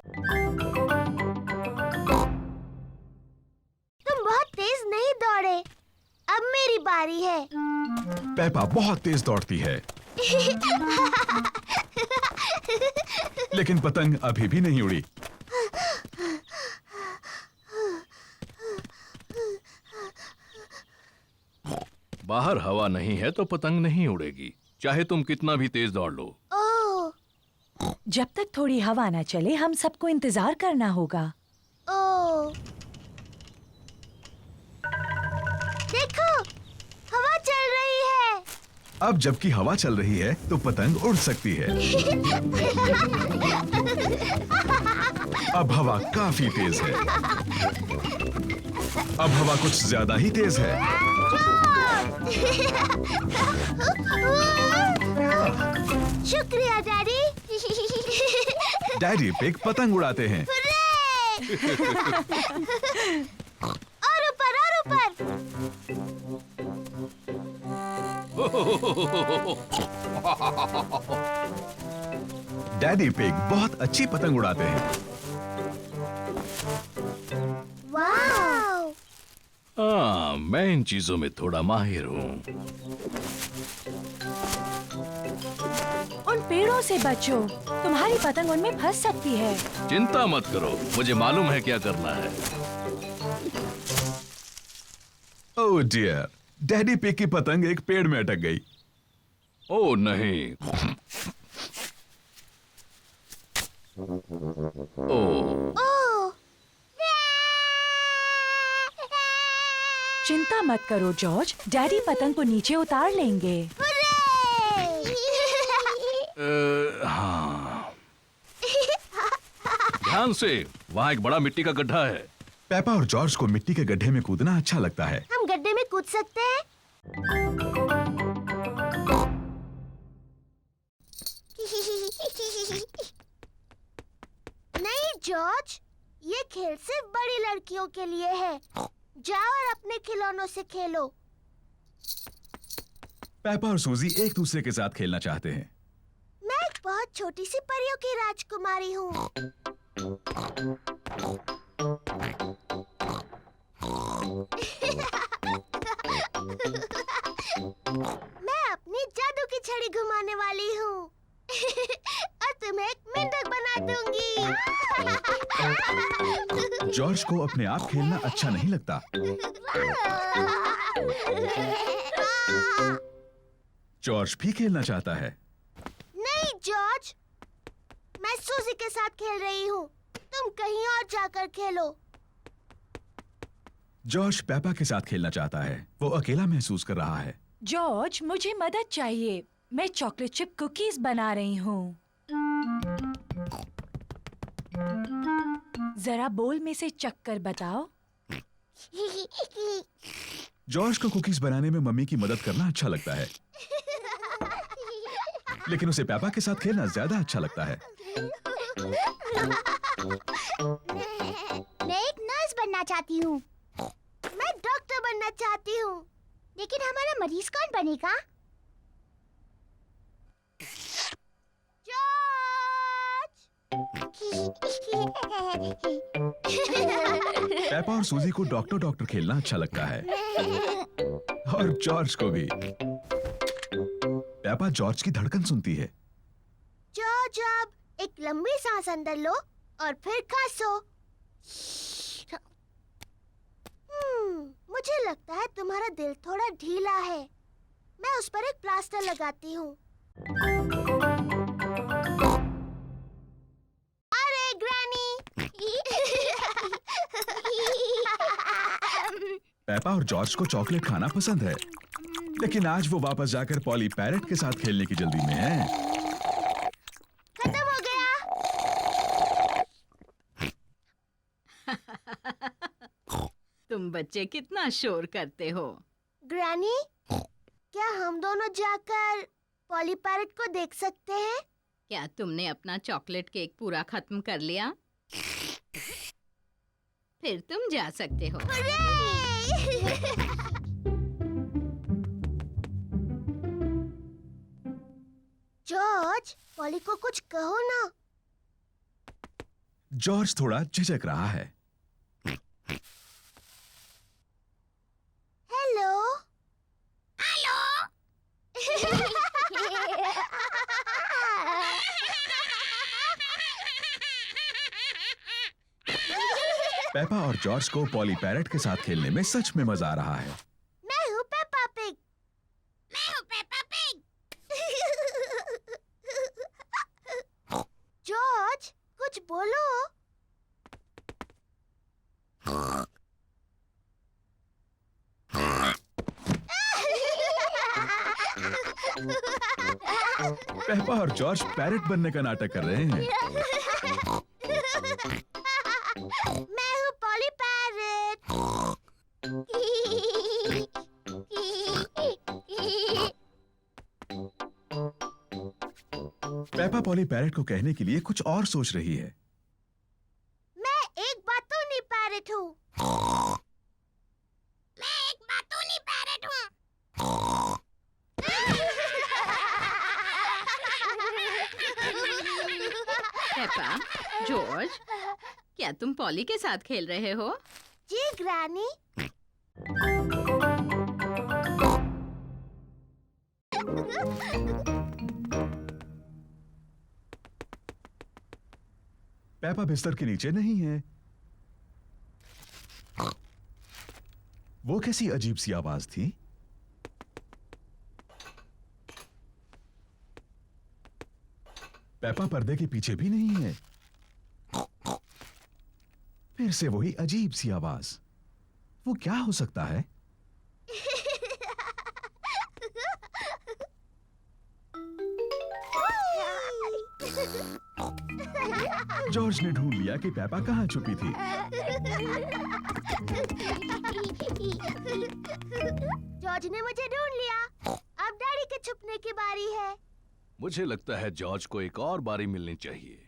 तुम बहुत तेज नहीं दौड़े। अब मेरी बारी है।
पेपा बहुत तेज दौड़ती है, लेकिन पतंग अभी भी नहीं उड़ी।
बाहर हवा नहीं है तो पतंग नहीं उड़ेगी, चाहे तुम कितना भी तेज दौड़ लो।
ओह,
जब तक थोड़ी हवा न चले हम सबको इंतजार करना होगा।
ओह, देखो, हवा चल रही है।
अब जबकि हवा चल रही है तो पतंग उड़ सकती है। अब हवा काफी तेज है। अब हवा कुछ ज्यादा ही तेज है।
शुक्रिया डैडी।
डैडी पिग पतंग उड़ाते हैं।
और ऊपर और ऊपर।
डैडी पिग बहुत अच्छी पतंग उड़ाते हैं।
वाव!
हाँ, मैं इन चीजों में थोड़ा माहिर हूँ।
उन पेड़ों से बचो, तुम्हारी पतंग उनमें फंस सकती है।
चिंता मत करो, मुझे मालूम है क्या करना है।
ओह डियर, डैडी पिग की पतंग एक पेड़ में अटक गई।
ओह नहीं। ओह,
ओह!
चिंता मत करो जॉर्ज, डैडी पतंग को नीचे उतार लेंगे।
हाँ। ध्यान से, वहाँ एक बड़ा मिट्टी का गड्ढा है।
पेपा और जॉर्ज को मिट्टी के गड्ढे में कूदना अच्छा लगता है।
हम गड्ढे में कूद सकते हैं? नहीं जॉर्ज, ये खेल सिर्फ बड़ी लड़कियों के लिए है। जाओ और अपने खिलौनों से खेलो।
पेपा और सूजी एक दूसरे के साथ खेलना चाहते हैं।
मैं एक बहुत छोटी सी परियों की राजकुमारी हूँ। मैं अपनी जादू की छड़ी घुमाने वाली हूँ और तुम्हें एक मेंढक बना दूंगी।
जॉर्ज को अपने आप खेलना अच्छा नहीं लगता। जॉर्ज भी खेलना चाहता है।
नहीं जॉर्ज, मैं सूजी के साथ खेल रही हूँ। तुम कहीं और जाकर खेलो।
जॉर्ज पेपा के साथ खेलना चाहता है। वो अकेला महसूस कर रहा है।
जॉर्ज, मुझे मदद चाहिए। मैं चॉकलेट चिप कुकीज बना रही हूँ। जरा बोल में से चक्कर बताओ।
जॉर्ज को कुकीज बनाने में मम्मी की मदद करना अच्छा लगता है, लेकिन उसे पेपा के साथ खेलना ज्यादा अच्छा लगता है।
मैं एक नर्स बनना चाहती हूँ। मैं डॉक्टर बनना चाहती हूँ। लेकिन हमारा मरीज कौन बनेगा?
पेपा और सूजी को डॉक्टर खेलना अच्छा लगता है, और जॉर्ज को भी। पेपा जॉर्ज की धड़कन सुनती है।
जॉर्ज, अब एक लंबी सांस अंदर लो और फिर खांसो। मुझे लगता है तुम्हारा दिल थोड़ा ढीला है। मैं उस पर एक प्लास्टर लगाती हूँ। अरे ग्रैनी!
पेपा और जॉर्ज को चॉकलेट खाना पसंद है, लेकिन आज वो वापस जाकर पॉली पैरेट के साथ खेलने की जल्दी में है।
खत्म हो गया।
तुम बच्चे कितना शोर करते हो।
ग्रैनी, क्या हम दोनों जाकर पॉली पैरेट को देख सकते हैं?
क्या तुमने अपना चॉकलेट केक पूरा खत्म कर लिया? फिर तुम जा सकते हो।
जॉर्ज, पॉली को कुछ कहो ना।
जॉर्ज थोड़ा झिझक रहा है।
हेलो। हेलो।
पेपा और जॉर्ज को पॉली पैरेट के साथ खेलने में सच में मजा आ रहा है।
मैं हूँ पेपा पिग। मैं हूँ पेपा पिग। जॉर्ज, कुछ बोलो।
पेपा और जॉर्ज पैरेट बनने का नाटक कर रहे हैं।
मैं हूँ poly parrot.
Peppa poly parrot को कहने के लिए कुछ और सोच रही है।
मैं एक बातूनी पैरेट हूँ। मैं एक बातूनी पैरेट हूँ।
पेपा, जॉर्ज, क्या तुम पॉली के साथ खेल रहे हो?
जी ग्रैनी।
पेपा बिस्तर के नीचे नहीं है। वो कैसी अजीब सी आवाज थी? पेपा पर्दे के पीछे भी नहीं है। फिर से वही अजीब सी आवाज। वो क्या हो सकता है? जॉर्ज ने ढूंढ लिया कि पेपा कहाँ छुपी थी।
जॉर्ज ने मुझे ढूंढ लिया। अब डैडी के छुपने की बारी है।
मुझे लगता है जॉर्ज को एक और बारी मिलनी चाहिए।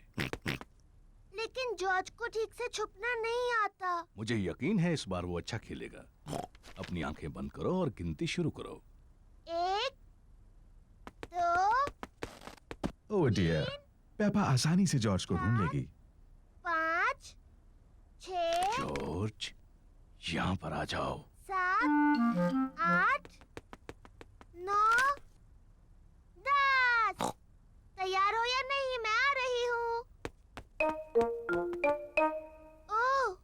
लेकिन जॉर्ज को ठीक से छुपना नहीं आता।
मुझे यकीन है इस बार वो अच्छा खेलेगा। अपनी आंखें बंद करो और गिनती शुरू करो।
1, 2,
ओह डियर, पेपा आसानी से जॉर्ज को ढूंढ लेगी।
5, 6,
जॉर्ज, यहाँ पर आ जाओ।
7, 8, 9, 10। तैयार हो या नहीं? मैं आ रही हूँ। ओह,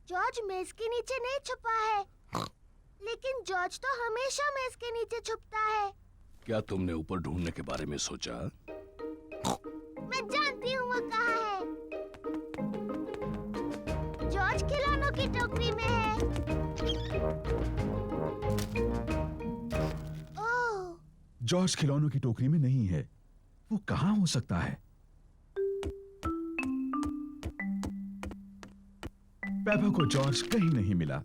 जॉर्ज मेज के नीचे नहीं छुपा है। लेकिन जॉर्ज तो हमेशा मेज के नीचे छुपता है।
क्या तुमने ऊपर ढूंढने के बारे में सोचा?
मैं जानती हूँ वो कहाँ है। जॉर्ज खिलौनों की टोकरी में है।
जॉर्ज खिलौनों की टोकरी में नहीं है। वो कहाँ हो सकता है? पेपा को जॉर्ज कहीं नहीं मिला।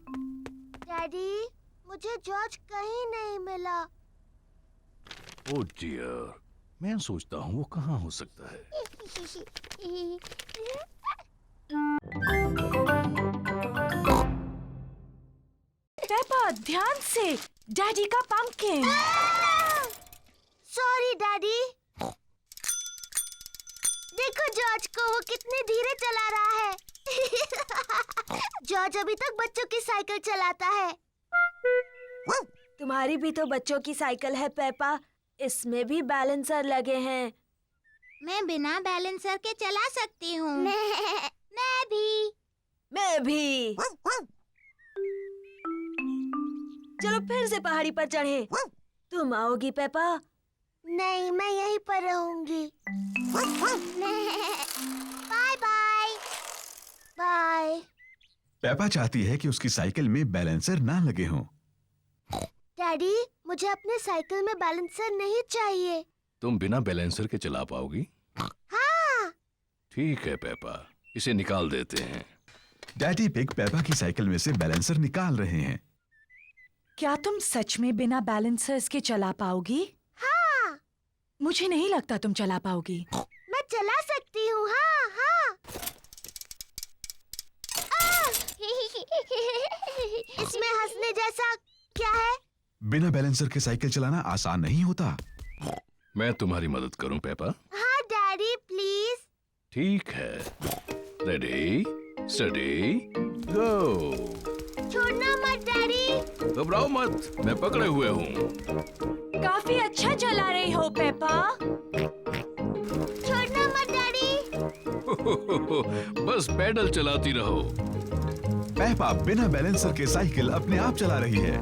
डैडी, मुझे जॉर्ज कहीं नहीं मिला।
ओह डियर, मैं सोचता हूँ वो कहाँ हो सकता है।
पेपा, ध्यान से, डैडी का पंपकिन।
Sorry daddy. देखो जॉर्ज को, वो कितने धीरे चला रहा है। जॉर्ज अभी तक बच्चों की साइकिल चलाता है।
तुम्हारी भी तो बच्चों की साइकिल है पेपा, इसमें भी बैलेंसर लगे हैं।
मैं बिना बैलेंसर के चला सकती हूँ। मैं भी।
चलो फिर से पहाड़ी पर चढ़े। तुम आओगी पेपा?
नहीं, मैं यहीं पर रहूंगी। Bye bye. बाय।
पेपा चाहती है कि उसकी साइकिल में बैलेंसर ना लगे हों।
डैडी, मुझे अपने साइकिल में बैलेंसर नहीं चाहिए।
तुम बिना बैलेंसर के चला पाओगी?
हाँ।
ठीक है पेपा, इसे निकाल देते हैं।
डैडी पिग पेपा की साइकिल में से बैलेंसर निकाल रहे हैं।
क्या तुम सच में बिना बैलेंसर्स के चला पाओगी?
हाँ।
मुझे नहीं लगता तुम चला पाओगी।
मैं चला सकती हूँ। हाँ हाँ। इसमें हंसने जैसा क्या है?
बिना बैलेंसर के साइकिल चलाना आसान नहीं होता।
मैं तुम्हारी मदद करूं पेपा?
हाँ डैडी, प्लीज।
ठीक है। रेडी, स्टडी, गो।
छोड़ना मत डैडी।
घबराओ मत, मैं पकड़े हुए हूँ।
काफी अच्छा चला रही हो पेपा।
छोड़ना मत डैडी।
बस पैडल चलाती रहो।
पेपा बिना बैलेंसर के साइकिल अपने आप चला रही है।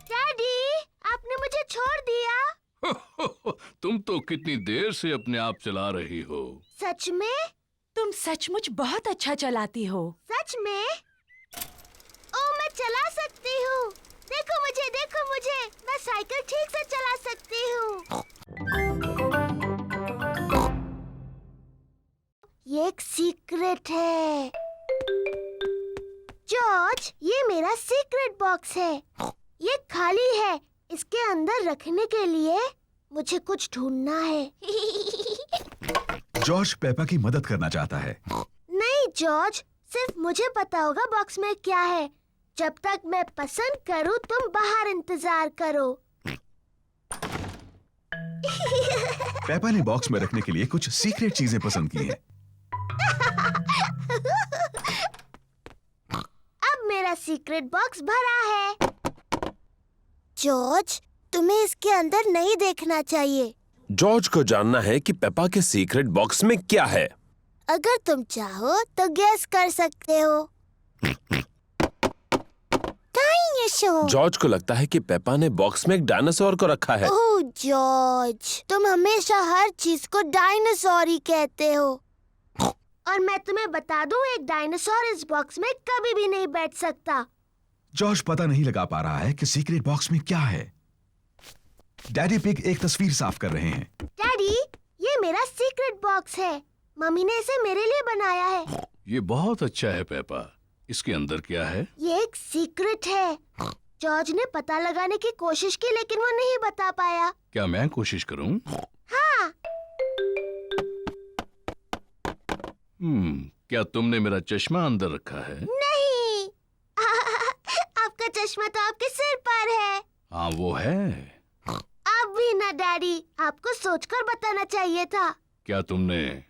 डैडी, आपने मुझे छोड़ दिया।
तुम तो कितनी देर से अपने आप चला रही हो।
सच में?
तुम सचमुच बहुत अच्छा चलाती हो।
सच में? ओ, मैं चला सकती हूँ। देखो मुझे, मैं साइकिल ठीक से चला सकती हूँ। ये एक सीक्रेट है। जॉर्ज, ये मेरा सीक्रेट बॉक्स है। ये खाली है। इसके अंदर रखने के लिए मुझे कुछ ढूंढना है।
जॉर्ज पेपा की मदद करना चाहता है।
नहीं जॉर्ज, सिर्फ मुझे पता होगा बॉक्स में क्या है। जब तक मैं पसंद करूं, तुम बाहर इंतजार करो।
पेपा ने बॉक्स में रखने के लिए कुछ सीक्रेट चीजें पसंद की हैं।
अब मेरा सीक्रेट बॉक्स भरा है। जॉर्ज, तुम्हें इसके अंदर नहीं देखना चाहिए।
जॉर्ज को जानना है कि पेपा के सीक्रेट बॉक्स में क्या है।
अगर तुम चाहो तो गेस कर सकते हो। डायनासोर।
जॉर्ज को लगता है कि पेपा ने बॉक्स में एक डायनासोर को रखा है।
ओह जॉर्ज, तुम हमेशा हर चीज को डायनासोर ही कहते हो। और मैं तुम्हें बता दूं, एक डायनासोर इस बॉक्स में कभी भी नहीं बैठ सकता।
जॉर्ज पता नहीं लगा पा रहा है कि सीक्रेट बॉक्स में क्या है। डैडी पिग एक तस्वीर साफ कर रहे हैं।
डैडी, ये मेरा सीक्रेट बॉक्स है। मम्मी ने इसे मेरे लिए बनाया है।
ये बहुत अच्छा है पेपा। इसके अंदर क्या है?
ये एक सीक्रेट है। जॉर्ज ने पता लगाने की कोशिश की, लेकिन वो नहीं बता पाया।
क्या मैं कोशिश करूं?
हाँ।
क्या तुमने मेरा चश्मा अंदर रखा है?
नहीं। आपका चश्मा तो आपके सिर पर है।
हाँ वो है।
अब भी ना डैडी, आपको सोचकर बताना चाहिए था।
क्या तुमने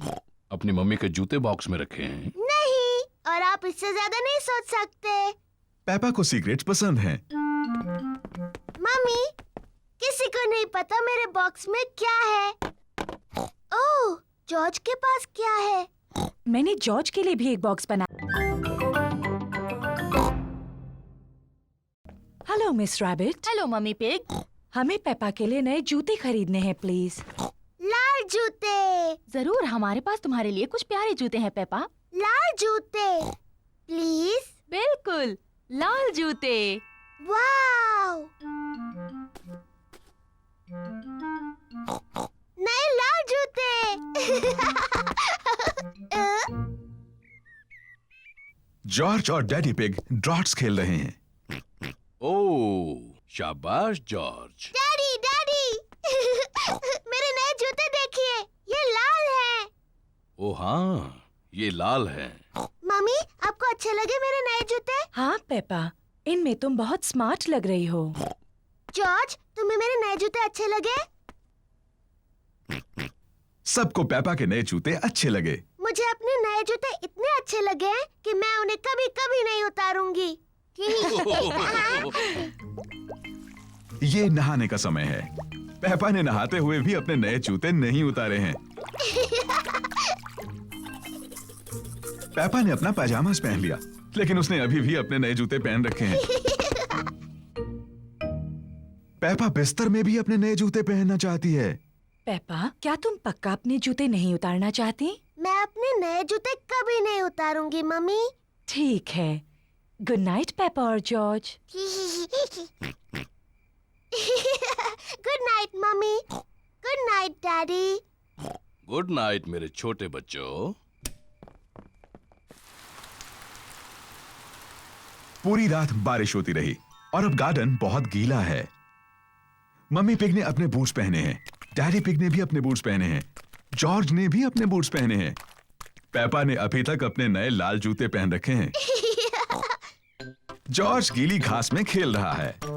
अपनी मम्मी के जूते बॉक्स में रखे हैं?
नहीं, और आप इससे ज्यादा नहीं सोच सकते।
पेपा को सीक्रेट्स पसंद हैं।
मम्मी, किसी को नहीं पता मेरे बॉक्स में क्या है। ओह, जॉर्ज के पास क्या है?
मैंने जॉर्ज के लिए भी एक बॉक्स बना। Hello miss rabbit.
Hello mummy pig.
हमें पेपा के लिए नए जूते खरीदने हैं प्लीज।
लाल जूते।
जरूर, हमारे पास तुम्हारे लिए कुछ प्यारे जूते हैं पेपा।
लाल जूते प्लीज।
बिल्कुल, लाल जूते।
वाव। नए लाल जूते।
जॉर्ज और डैडी पिग ड्रॉट्स खेल रहे हैं।
ओह, शाबाश जॉर्ज।
डैडी डैडी मेरे नए जूते देखिए, ये लाल हैं।
ओ हाँ, ये लाल है।
मम्मी, आपको अच्छे लगे मेरे नए जूते?
हाँ पेपा, इनमें तुम बहुत स्मार्ट लग रही हो।
जॉर्ज, तुम्हें मेरे नए जूते अच्छे लगे?
सबको पेपा के नए जूते अच्छे लगे।
मुझे अपने नए जूते इतने अच्छे लगे हैं कि मैं उन्हें कभी कभी नहीं उतारूंगी।
ये नहाने का समय है। पेपा ने नहाते हुए भी अपने नए जूते नहीं उतारे हैं। पेपा ने अपना पैजामास पहन लिया, लेकिन उसने अभी भी अपने नए जूते पहन रखे हैं। पेपा बिस्तर में भी अपने नए जूते पहनना चाहती है।
पेपा, क्या तुम पक्का अपने जूते नहीं उतारना चाहती?
मैं अपने नए जूते कभी नहीं उतारूंगी मम्मी।
ठीक है। गुड नाइट पेपा और George.
Good night mummy. Good night daddy.
Good night मेरे छोटे बच्चों।
पूरी रात बारिश होती रही और अब गार्डन बहुत गीला है। मम्मी पिग ने अपने बूट्स पहने हैं, डैडी पिग ने भी अपने बूट्स पहने हैं, जॉर्ज ने भी अपने बूट्स पहने हैं। पेपा ने अभी तक अपने नए लाल जूते पहन रखे हैं। जॉर्ज गीली घास में खेल रहा है।